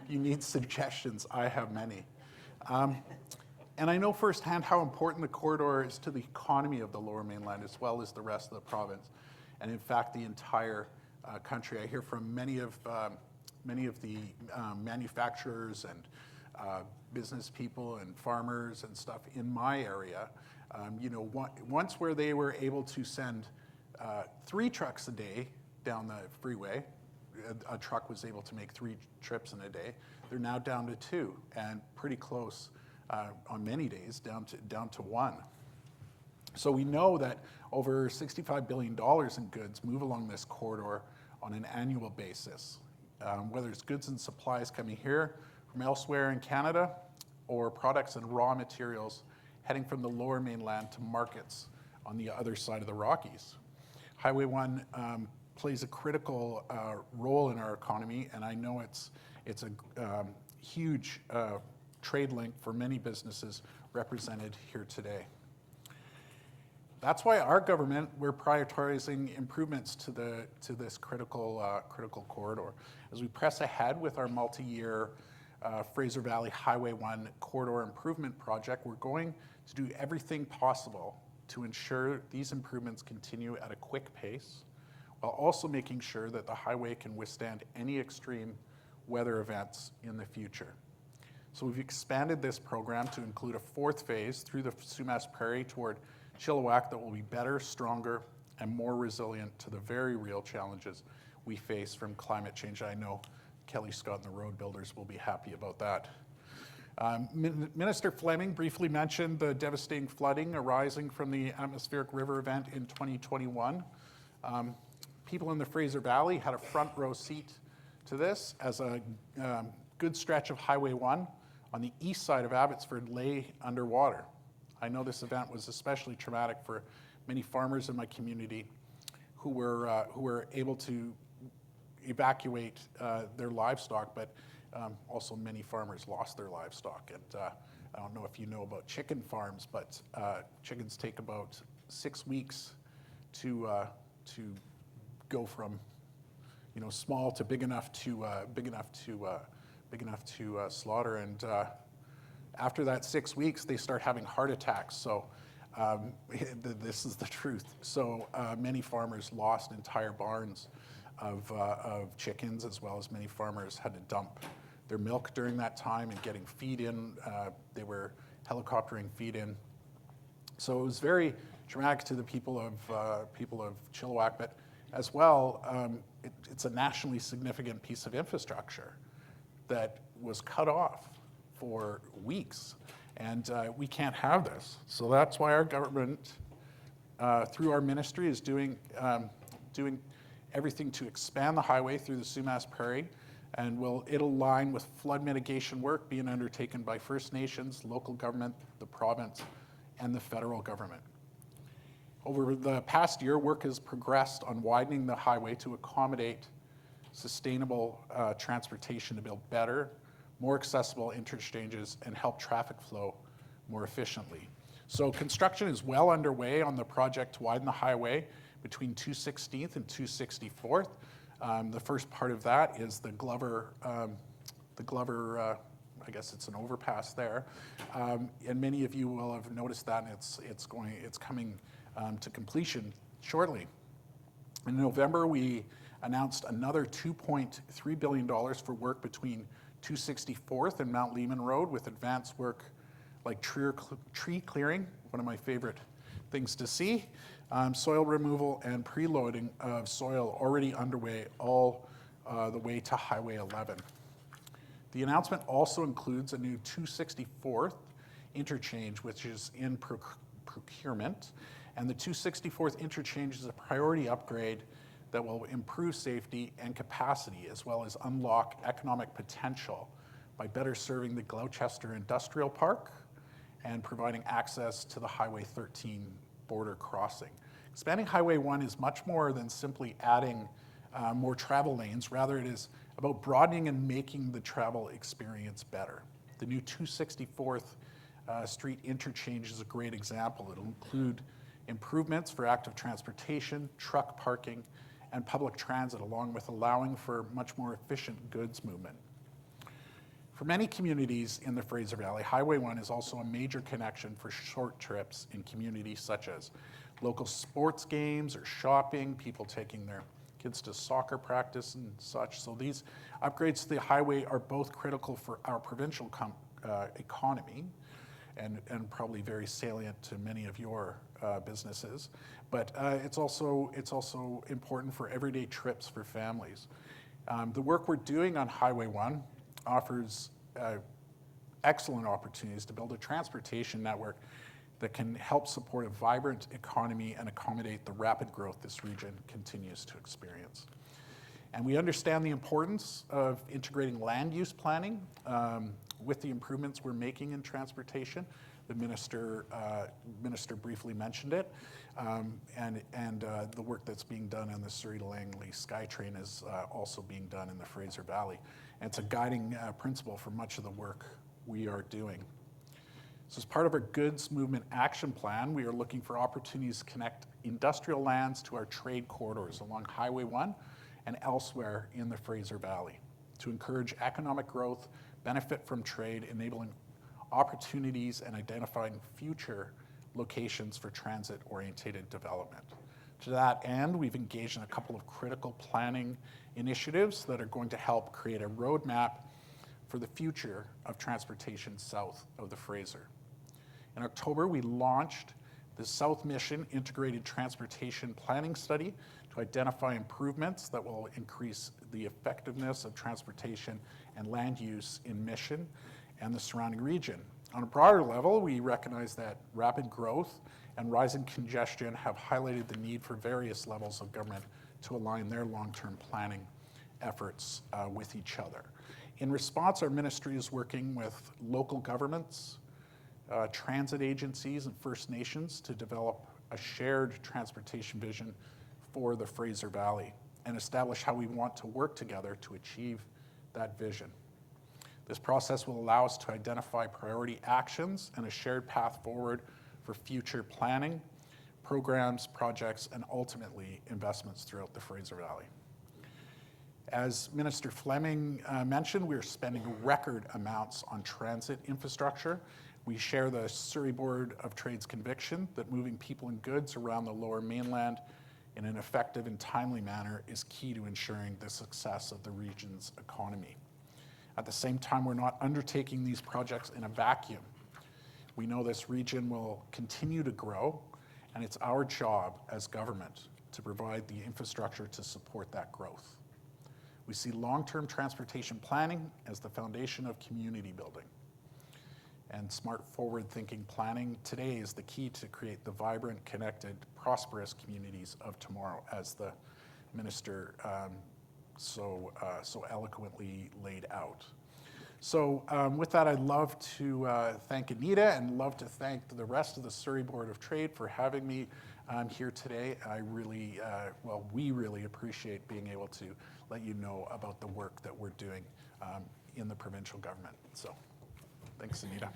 you need suggestions, I have many. And I know firsthand how important the corridor is to the economy of the Lower Mainland as well as the rest of the province, and in fact the entire country. I hear from many of the manufacturers and business people and farmers and stuff in my area. Once where they were able to send 3 trucks a day down the freeway, a truck was able to make 3 trips in a day. They're now down to 2, and pretty close on many days down to 1. So we know that over $65 billion in goods move along this corridor on an annual basis, whether it's goods and supplies coming here from elsewhere in Canada or products and raw materials heading from the Lower Mainland to markets on the other side of the Rockies. Highway 1 plays a critical role in our economy, and I know it's a huge trade link for many businesses represented here today. That's why our government, we're prioritizing improvements to this critical corridor. As we press ahead with our multi-year Fraser Valley Highway 1 corridor improvement project, we're going to do everything possible to ensure these improvements continue at a quick pace, while also making sure that the highway can withstand any extreme weather events in the future. So we've expanded this program to include a 4th phase through the Sumas Prairie toward Chilliwack that will be better, stronger, and more resilient to the very real challenges we face from climate change. I know Kelly Scott and the road builders will be happy about that. Minister Fleming briefly mentioned the devastating flooding arising from the atmospheric river event in 2021. People in the Fraser Valley had a front row seat to this as a good stretch of Highway 1 on the east side of Abbotsford lay underwater. I know this event was especially traumatic for many farmers in my community who were able to evacuate their livestock, but also many farmers lost their livestock. And I don't know if you know about chicken farms, but chickens take about 6 weeks to go from small to big enough to slaughter. And after that 6 weeks, they start having heart attacks. So this is the truth. So many farmers lost entire barns of chickens, as well as many farmers had to dump their milk during that time and getting feed in. They were helicoptering feed in. So it was very traumatic to the people of Chilliwack, but as well, it's a nationally significant piece of infrastructure that was cut off for weeks, and we can't have this. So that's why our government, through our ministry, is doing everything to expand the highway through the Sumas Prairie, and it'll align with flood mitigation work being undertaken by First Nations, local government, the province, and the federal government. Over the past year, work has progressed on widening the highway to accommodate sustainable transportation to build better, more accessible interchanges and help traffic flow more efficiently. So construction is well underway on the project to widen the highway between 216th and 264th. The first part of that is the Glover, I guess it's an overpass there. And many of you will have noticed that, and it's coming to completion shortly. In November, we announced another $2.3 billion for work between 264th and Mount Lehman Road, with advanced work like tree clearing, one of my favorite things to see, soil removal and preloading of soil already underway all the way to Highway 11. The announcement also includes a new 264th interchange, which is in procurement, and the 264th interchange is a priority upgrade that will improve safety and capacity, as well as unlock economic potential by better serving the Gloucester Industrial Park and providing access to the Highway 13 border crossing. Expanding Highway 1 is much more than simply adding more travel lanes. Rather, it is about broadening and making the travel experience better. The new 264th Street interchange is a great example. It'll include improvements for active transportation, truck parking, and public transit, along with allowing for much more efficient goods movement. For many communities in the Fraser Valley, Highway 1 is also a major connection for short trips in communities such as local sports games or shopping, people taking their kids to soccer practice and such. So these upgrades to the highway are both critical for our provincial economy and probably very salient to many of your businesses, but it's also important for everyday trips for families. The work we're doing on Highway 1 offers excellent opportunities to build a transportation network that can help support a vibrant economy and accommodate the rapid growth this region continues to experience. And we understand the importance of integrating land use planning with the improvements we're making in transportation. The minister briefly mentioned it, and the work that's being done on the Surrey to Langley SkyTrain is also being done in the Fraser Valley. And it's a guiding principle for much of the work we are doing. So as part of our goods movement action plan, we are looking for opportunities to connect industrial lands to our trade corridors along Highway 1 and elsewhere in the Fraser Valley to encourage economic growth, benefit from trade, enabling opportunities, and identifying future locations for transit-oriented development. To that end, we've engaged in a couple of critical planning initiatives that are going to help create a roadmap for the future of transportation south of the Fraser. In October, we launched the South Mission Integrated Transportation Planning Study to identify improvements that will increase the effectiveness of transportation and land use in Mission and the surrounding region. On a broader level, we recognize that rapid growth and rising congestion have highlighted the need for various levels of government to align their long-term planning efforts with each other. In response, our ministry is working with local governments, transit agencies, and First Nations to develop a shared transportation vision for the Fraser Valley and establish how we want to work together to achieve that vision. This process will allow us to identify priority actions and a shared path forward for future planning, programs, projects, and ultimately investments throughout the Fraser Valley. As Minister Fleming mentioned, we're spending record amounts on transit infrastructure. We share the Surrey Board of Trade's conviction that moving people and goods around the Lower Mainland in an effective and timely manner is key to ensuring the success of the region's economy. At the same time, we're not undertaking these projects in a vacuum. We know this region will continue to grow, and it's our job as government to provide the infrastructure to support that growth. We see long-term transportation planning as the foundation of community building. And smart forward-thinking planning today is the key to create the vibrant, connected, prosperous communities of tomorrow, as the minister so eloquently laid out. So with that, I'd love to thank Anita and love to thank the rest of the Surrey Board of Trade for having me here today. I really, we really appreciate being able to let you know about the work that we're doing in the provincial government. So thanks, Anita.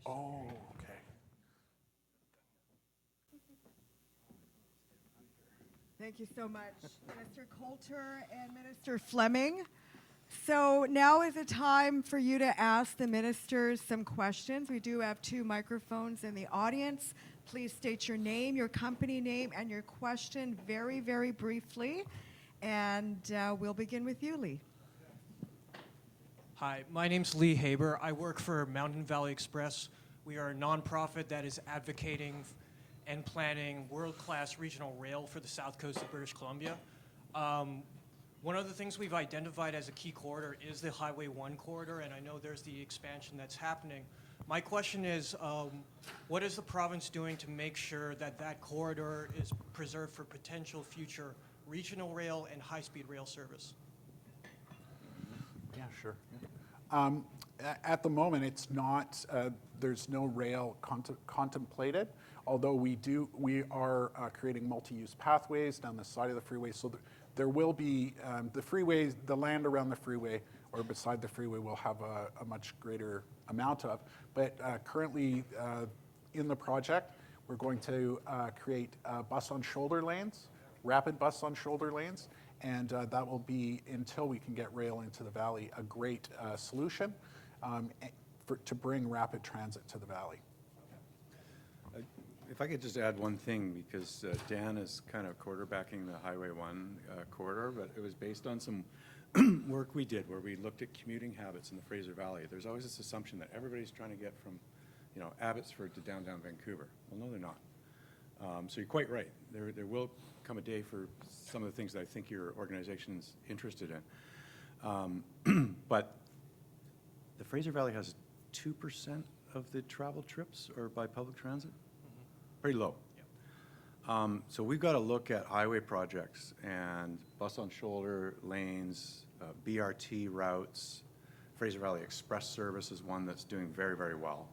Oh, okay. Thank you so much, Minister Coulter and Minister Fleming. So now is the time for you to ask the ministers some questions. We do have 2 microphones in the audience. Please state your name, your company name, and your question very, very briefly. And we'll begin with you, Lee. Hi, my name's Lee Haber. I work for Mountain Valley Express. We are a nonprofit that is advocating and planning world-class regional rail for the south coast of British Columbia. One of the things we've identified as a key corridor is the Highway 1 corridor, and I know there's the expansion that's happening. My question is, what is the province doing to make sure that that corridor is preserved for potential future regional rail and high-speed rail service? Yeah, sure. At the moment, it's not, there's no rail contemplated, although we are creating multi-use pathways down the side of the freeway. So there will be, the freeway, the land around the freeway or beside the freeway will have a much greater amount of. But currently in the project, we're going to create bus on shoulder lanes, rapid bus on shoulder lanes, and that will be, until we can get rail into the valley, a great solution to bring rapid transit to the valley. If I could just add one thing, because Dan is kind of quarterbacking the Highway 1 corridor, but it was based on some work we did where we looked at commuting habits in the Fraser Valley. There's always this assumption that everybody's trying to get from, Abbotsford to downtown Vancouver. Well, no, they're not. So you're quite right. There will come a day for some of the things that I think your organization's interested in. But the Fraser Valley has 2% of the travel trips are by public transit. Pretty low. Yeah. So we've got to look at highway projects and bus on shoulder lanes, BRT routes. Fraser Valley Express service is one that's doing very, very well.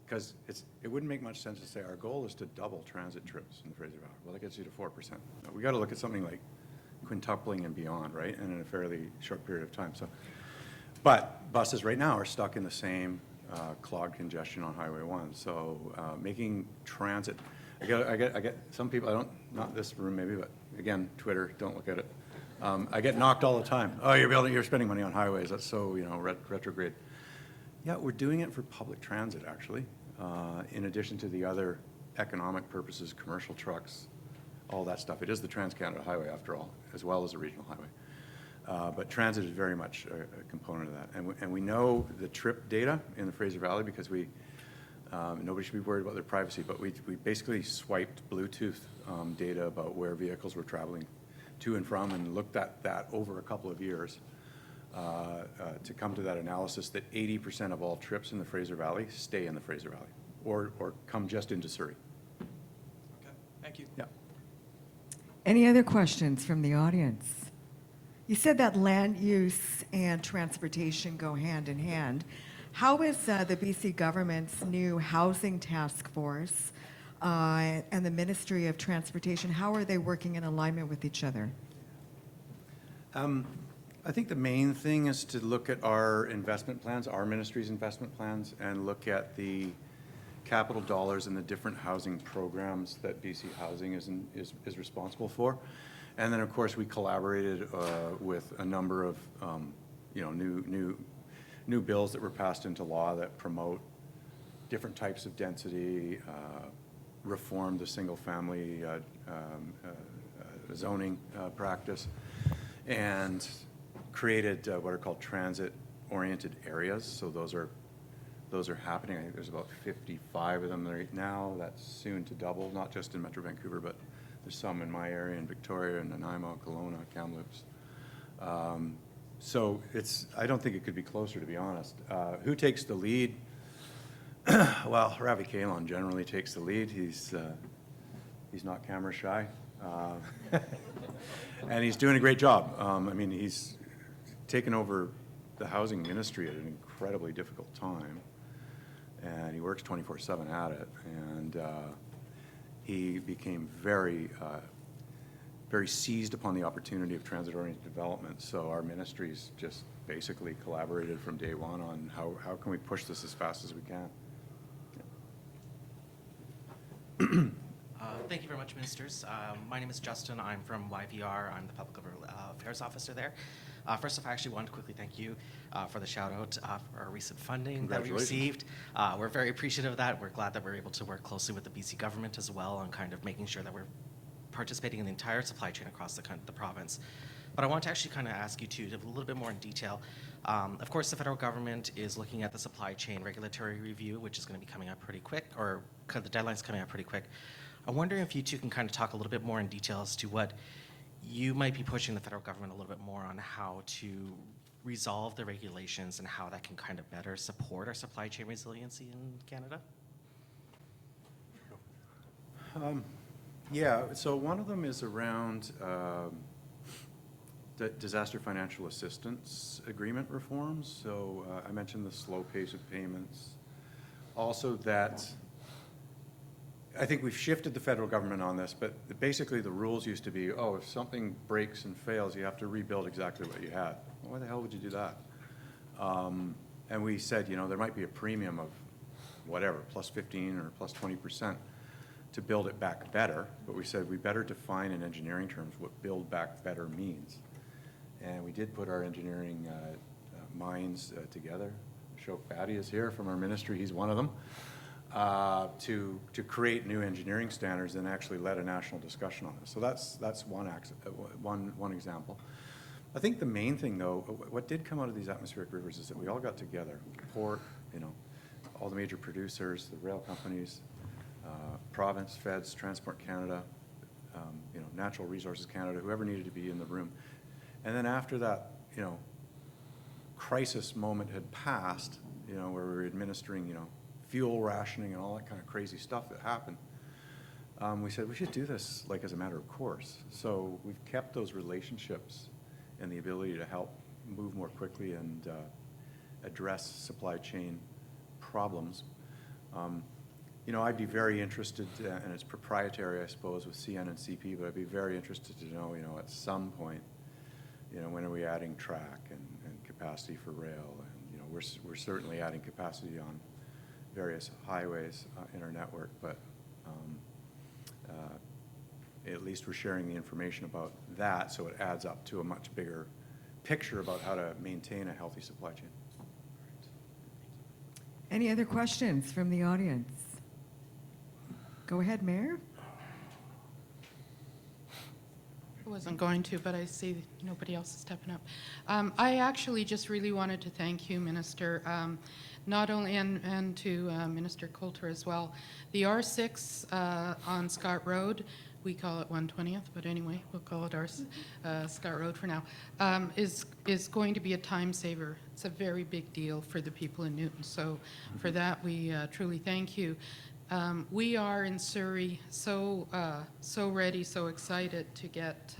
Because it wouldn't make much sense to say our goal is to double transit trips in the Fraser Valley. Well, that gets you to 4%. We got to look at something like quintupling and beyond, right? And in a fairly short period of time. So, but buses right now are stuck in the same clogged congestion on Highway 1. So making transit, I get some people, not this room maybe, but again, Twitter, don't look at it. I get knocked all the time. Oh, you're spending money on highways. That's so, retrograde. Yeah, we're doing it for public transit, actually, in addition to the other economic purposes, commercial trucks, all that stuff. It is the Trans-Canada Highway, after all, as well as a regional highway. But transit is very much a component of that. And we know the trip data in the Fraser Valley because nobody should be worried about their privacy, but we basically swiped Bluetooth data about where vehicles were traveling to and from and looked at that over a couple of years to come to that analysis that 80% of all trips in the Fraser Valley stay in the Fraser Valley or come just into Surrey. Okay, thank you. Yeah. Any other questions from the audience? You said that land use and transportation go hand in hand. How is the BC government's new housing task force and the Ministry of Transportation, how are they working in alignment with each other? I think the main thing is to look at our investment plans, our ministry's investment plans, and look at the capital dollars in the different housing programs that BC Housing is responsible for. And then, of course, we collaborated with a number of, new bills that were passed into law that promote different types of density, reform the single-family zoning practice, and created what are called transit-oriented areas. So those are happening. I think there's about 55 of them right now. That's soon to double, not just in Metro Vancouver, but there's some in my area in Victoria, and Nanaimo, Kelowna, Kamloops. So I don't think it could be closer, to be honest. Who takes the lead? Well, Ravi Kalon generally takes the lead. He's not camera shy, and he's doing a great job. I mean, he's taken over the housing ministry at an incredibly difficult time, and he works 24/7 at it. And he became very seized upon the opportunity of transit-oriented development. So our ministries just basically collaborated from day one on how can we push this as fast as we can. Thank you very much, ministers. My name is Justin. I'm from YVR. I'm the Public Affairs Officer there. First off, I actually want to quickly thank you for the shout out for our recent funding that we received. We're very appreciative of that. We're glad that we're able to work closely with the BC government as well on kind of making sure that we're participating in the entire supply chain across the province. But I want to actually kind of ask you to a little bit more in detail. Of course, the federal government is looking at the supply chain regulatory review, which is going to be coming up pretty quick, or the deadline's coming up pretty quick. I'm wondering if you two can kind of talk a little bit more in detail as to what you might be pushing the federal government a little bit more on how to resolve the regulations and how that can kind of better support our supply chain resiliency in Canada. Yeah, so one of them is around the disaster financial assistance agreement reforms. So I mentioned the slow pace of payments. Also that, I think we've shifted the federal government on this, but basically the rules used to be, if something breaks and fails, you have to rebuild exactly what you had. Well, why the hell would you do that? And we said, there might be a premium of whatever, plus 15 or plus 20% to build it back better, but we said we better define in engineering terms what build back better means. And we did put our engineering minds together. Ashok Bhatti is here from our ministry, he's one of them, to create new engineering standards and actually led a national discussion on this. So that's one example. I think the main thing, though, what did come out of these atmospheric rivers is that we all got together, port, all the major producers, the rail companies, province, feds, Transport Canada, Natural Resources Canada, whoever needed to be in the room. And then after that, crisis moment had passed, where we were administering, fuel rationing and all that kind of crazy stuff that happened, we said we should do this like as a matter of course. So we've kept those relationships and the ability to help move more quickly and address supply chain problems. I'd be very interested, and it's proprietary, I suppose, with CN and CP, but I'd be very interested to know, at some point, when are we adding track and capacity for rail? And, we're certainly adding capacity on various highways in our network, but at least we're sharing the information about that, so it adds up to a much bigger picture about how to maintain a healthy supply chain. Any other questions from the audience? Go ahead, Mayor. I wasn't going to, but I see nobody else is stepping up. I actually just really wanted to thank you, Minister, not only and to Minister Coulter as well. The R6 on Scott Road, we call it 120th, but anyway, we'll call it Scott Road for now, is going to be a time saver. It's a very big deal for the people in Newton. So for that, we truly thank you. We are in Surrey so ready, so excited to get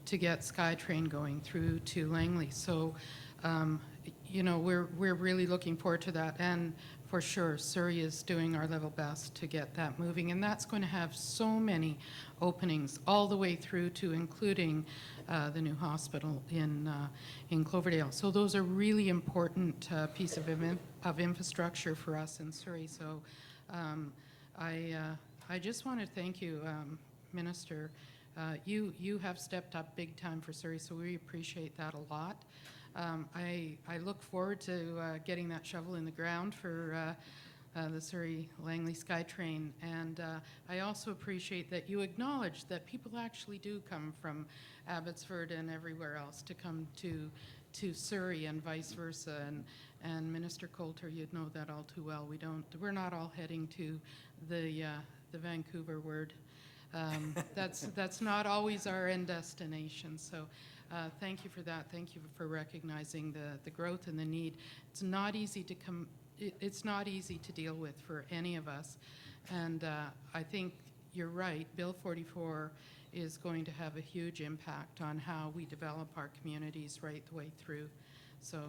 SkyTrain going through to Langley. So, we're really looking forward to that, and for sure, Surrey is doing our level best to get that moving, and that's going to have so many openings all the way through to including the new hospital in Cloverdale. So those are really important piece of infrastructure for us in Surrey. So I just want to thank you, Minister. You have stepped up big time for Surrey, so we appreciate that a lot. I look forward to getting that shovel in the ground for the Surrey Langley SkyTrain, and I also appreciate that you acknowledge that people actually do come from Abbotsford and everywhere else to come to Surrey and vice versa. And Minister Coulter, you'd know that all too well. We're not all heading to the Vancouver word. That's not always our end destination. So thank you for that. Thank you for recognizing the growth and the need. It's not easy to it's not easy to deal with for any of us. And I think you're right. Bill 44 is going to have a huge impact on how we develop our communities right the way through. So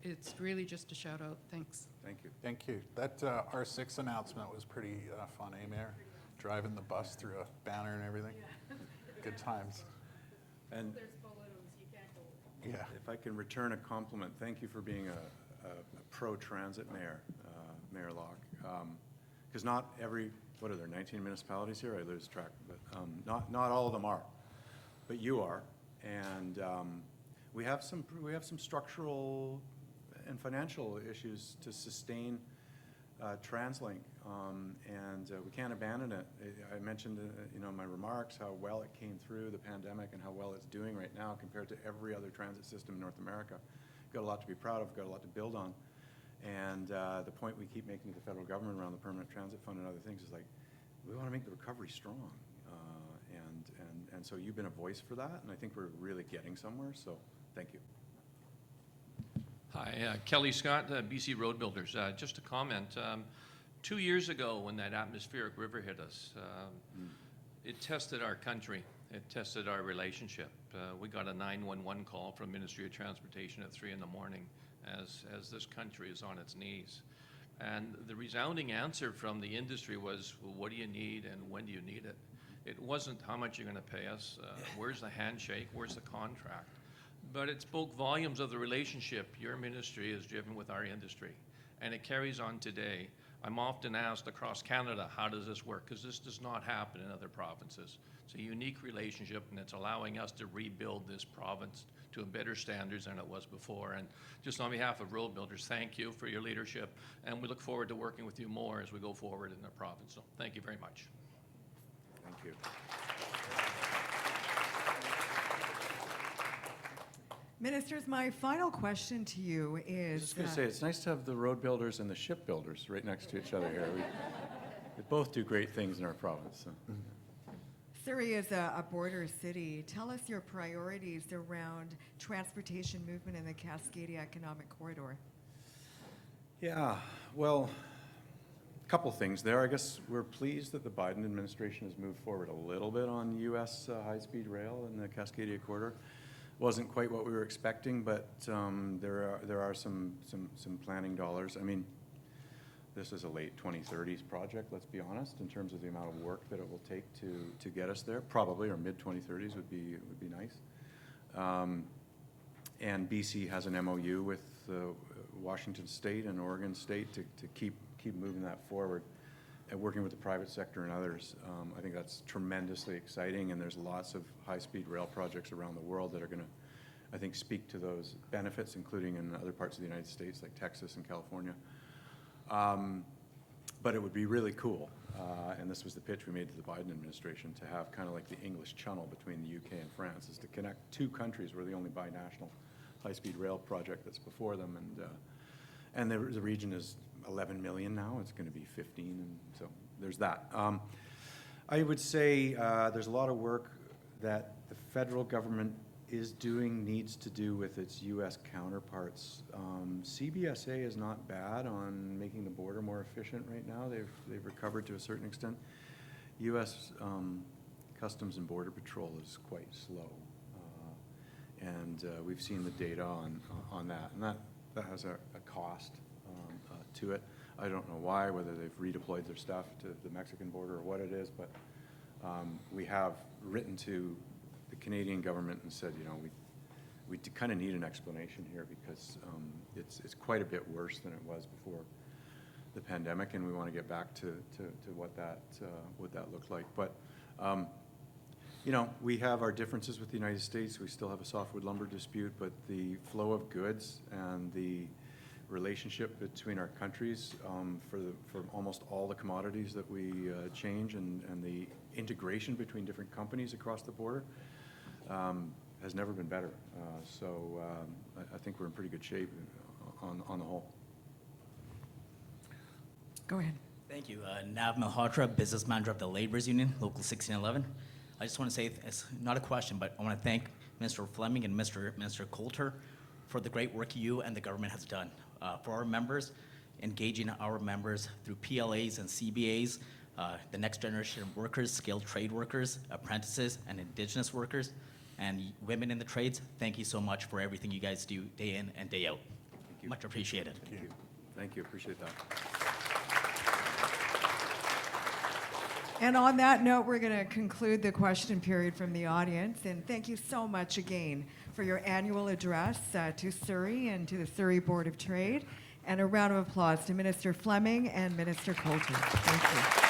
it's really just a shout out. Thanks. Thank you. Thank you. That R6 announcement was pretty fun, eh, Mayor? Driving the bus through a banner and everything. Yeah. Good times. And There's balloons, you can't go. Yeah. if I can return a compliment, thank you for being a pro-transit mayor, Mayor Locke. Because not every, what are there, 19 municipalities here? I lose track, but not all of them are, but you are. And we have some structural and financial issues to sustain TransLink, and we can't abandon it. I mentioned, in my remarks how well it came through the pandemic and how well it's doing right now compared to every other transit system in North America. Got a lot to be proud of, got a lot to build on. And the point we keep making to the federal government around the Permanent Transit Fund and other things is like, we want to make the recovery strong. And so you've been a voice for that, and I think we're really getting somewhere, so thank you. Hi, Kelly Scott, BC Road Builders. Just a comment. 2 years ago, when that atmospheric river hit us, it tested our country. It tested our relationship. We got a 911 call from Ministry of Transportation at 3 in the morning as this country is on its knees. And the resounding answer from the industry was, well, what do you need and when do you need it? It wasn't how much you're going to pay us, where's the handshake, where's the contract? But it spoke volumes of the relationship your ministry has driven with our industry. And it carries on today. I'm often asked across Canada, how does this work? Because this does not happen in other provinces. It's a unique relationship, and it's allowing us to rebuild this province to a better standards than it was before. And just on behalf of road builders, thank you for your leadership, and we look forward to working with you more as we go forward in the province. So thank you very much. Thank you. Ministers, my final question to you I is... was just going to say, it's nice to have the road builders and the ship builders right next to each other here. They both do great things in our province. So. Surrey is a border city. Tell us your priorities around transportation movement in the Cascadia Economic Corridor. Yeah, well, a couple things there. I guess we're pleased that the Biden administration has moved forward a little bit on U.S. high-speed rail in the Cascadia Corridor. Wasn't quite what we were expecting, but there are some planning dollars. I mean, this is a late 2030s project, let's be honest, in terms of the amount of work that it will take to get us there. Probably, or mid-2030s would be nice. And BC has an MOU with Washington State and Oregon State to keep moving that forward, and working with the private sector and others. I think that's tremendously exciting, and there's lots of high-speed rail projects around the world that are going to, I think, speak to those benefits, including in other parts of the United States, like Texas and California. But it would be really cool, and this was the pitch we made to the Biden administration, to have kind of like the English Channel between the UK and France, is to connect two countries. We're the only binational high-speed rail project that's before them, and the region is 11 million now. It's going to be 15, and so there's that. I would say there's a lot of work that the federal government is doing, needs to do with its U.S. counterparts. CBSA is not bad on making the border more efficient right now. They've recovered to a certain extent. U.S. Customs and Border Patrol is quite slow, and we've seen the data on that, and that has a cost to it. I don't know why, whether they've redeployed their stuff to the Mexican border or what it is, but we have written to the Canadian government and said, we kind of need an explanation here, because it's quite a bit worse than it was before the pandemic, and we want to get back to what that looked like. But you know, we have our differences with the United States. We still have a softwood lumber dispute, but the flow of goods and the relationship between our countries for almost all the commodities that we change and the integration between different companies across the border has never been better. So I think we're in pretty good shape on the whole. Go ahead. Thank you. Nav Malhotra, Business Manager of the Laborers Union, Local 1611. I just want to say, it's not a question, but I want to thank Mr. Fleming and Mr. Coulter for the great work you and the government has done. For our members, engaging our members through PLAs and CBAs, the next generation of workers, skilled trade workers, apprentices, and Indigenous workers, and women in the trades, thank you so much for everything you guys do day in and day out. Thank you. Much appreciated. Thank you. Thank you. Appreciate that. And on that note, we're going to conclude the question period from the audience. And thank you so much again for your annual address to Surrey and to the Surrey Board of Trade. And a round of applause to Minister Fleming and Minister Coulter. Thank you.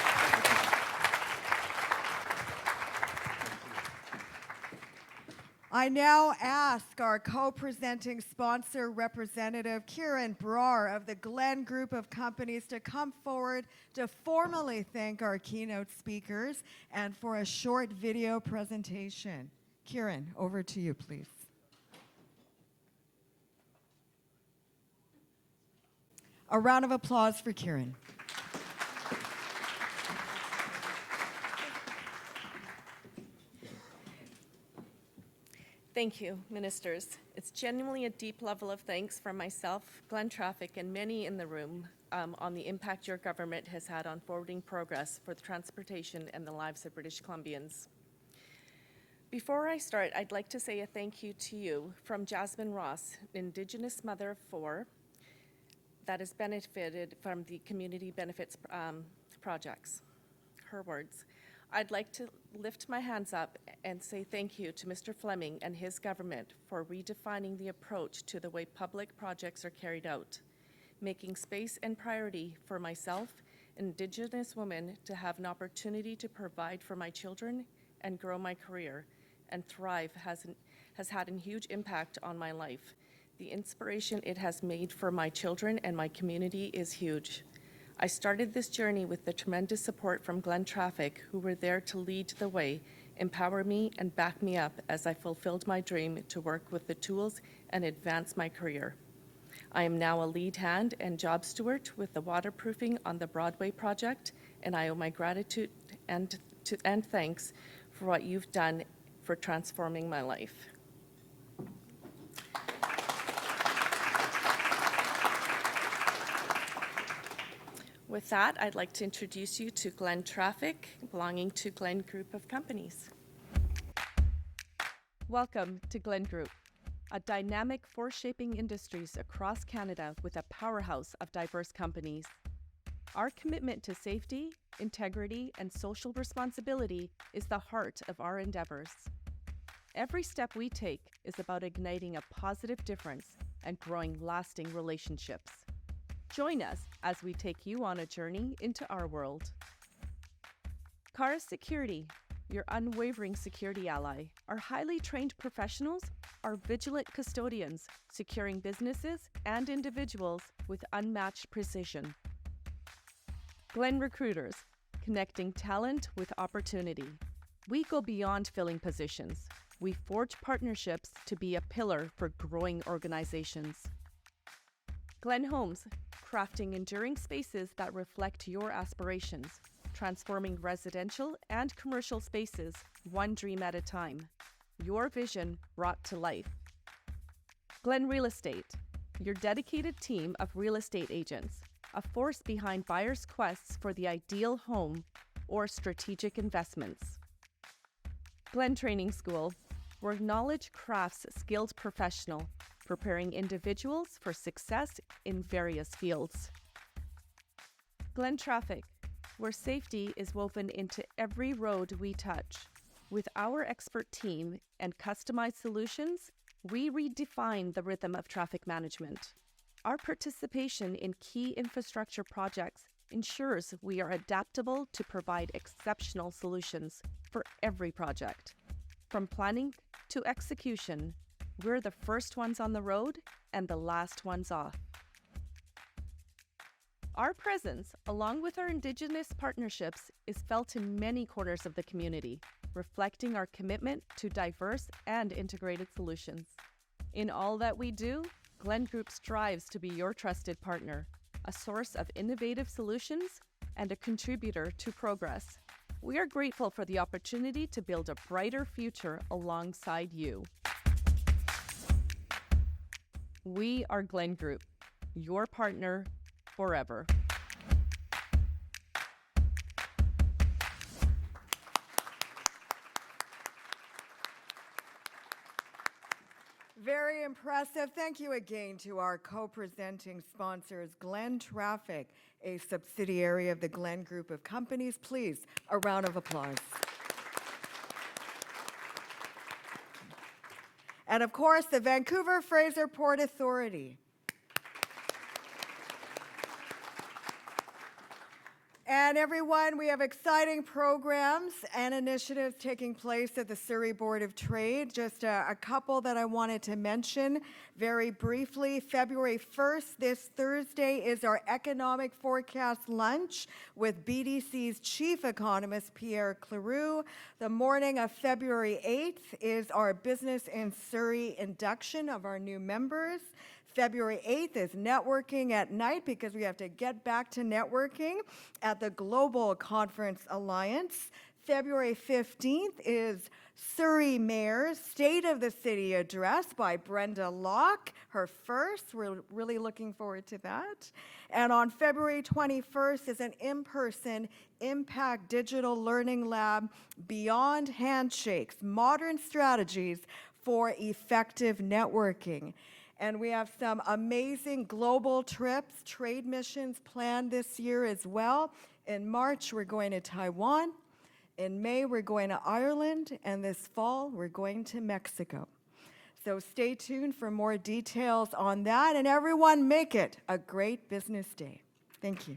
I now ask our co-presenting sponsor representative, Kieran Brar of the Glen Group of Companies, to come forward to formally thank our keynote speakers and for a short video presentation. Kieran, over to you, please. A round of applause for Kieran. Thank you, ministers. It's genuinely a deep level of thanks from myself, Glen Traffic, and many in the room on the impact your government has had on forwarding progress for the transportation and the lives of British Columbians. Before I start, I'd like to say a thank you to you from Jasmine Ross, Indigenous mother of 4, that has benefited from the community benefits projects. Her words. I'd like to lift my hands up and say thank you to Mr. Fleming and his government for redefining the approach to the way public projects are carried out, making space and priority for myself, Indigenous woman, to have an opportunity to provide for my children and grow my career and thrive has had a huge impact on my life. The inspiration it has made for my children and my community is huge. I started this journey with the tremendous support from Glen Traffic, who were there to lead the way, empower me, and back me up as I fulfilled my dream to work with the tools and advance my career. I am now a lead hand and job steward with the waterproofing on the Broadway project, and I owe my gratitude and thanks for what you've done for transforming my life. With that, I'd like to introduce you to Glen Traffic, belonging to Glen Group of Companies. Welcome to Glen Group, a dynamic force shaping industries across Canada with a powerhouse of diverse companies. Our commitment to safety, integrity, and social responsibility is the heart of our endeavors. Every step we take is about igniting a positive difference and growing lasting relationships. Join us as we take you on a journey into our world. Cara Security, your unwavering security ally. Our highly trained professionals are vigilant custodians, securing businesses and individuals with unmatched precision. Glen Recruiters, connecting talent with opportunity. We go beyond filling positions. We forge partnerships to be a pillar for growing organizations. Glen Homes, crafting enduring spaces that reflect your aspirations, transforming residential and commercial spaces one dream at a time. Your vision brought to life. Glen Real Estate, your dedicated team of real estate agents, a force behind buyers' quests for the ideal home or strategic investments. Glen Training School, where knowledge crafts skilled professional, preparing individuals for success in various fields. Glen Traffic, where safety is woven into every road we touch. With our expert team and customized solutions, we redefine the rhythm of traffic management. Our participation in key infrastructure projects ensures we are adaptable to provide exceptional solutions for every project. From planning to execution, we're the first ones on the road and the last ones off. Our presence, along with our Indigenous partnerships, is felt in many corners of the community, reflecting our commitment to diverse and integrated solutions. In all that we do, Glen Group strives to be your trusted partner, a source of innovative solutions, and a contributor to progress. We are grateful for the opportunity to build a brighter future alongside you. We are Glen Group, your partner forever. Very impressive. Thank you again to our co-presenting sponsors, Glen Traffic, a subsidiary of the Glen Group of Companies. Please, a round of applause. And of course, the Vancouver Fraser Port Authority. And everyone, we have exciting programs and initiatives taking place at the Surrey Board of Trade. Just a couple that I wanted to mention very briefly. February 1st, this Thursday, is our economic forecast lunch with BDC's chief economist, Pierre Cleroux. The morning of February 8th is our Business in Surrey induction of our new members. February 8th is networking at night because we have to get back to networking at the Global Conference Alliance. February 15th is Surrey Mayor's State of the City address by Brenda Locke, her first. We're really looking forward to that. And on February 21st is an in-person Impact Digital Learning Lab, Beyond Handshakes, Modern Strategies for Effective Networking. And we have some amazing global trips, trade missions planned this year as well. In March, we're going to Taiwan. In May, we're going to Ireland. And this fall, we're going to Mexico. So stay tuned for more details on that. And everyone, make it a great business day. Thank you.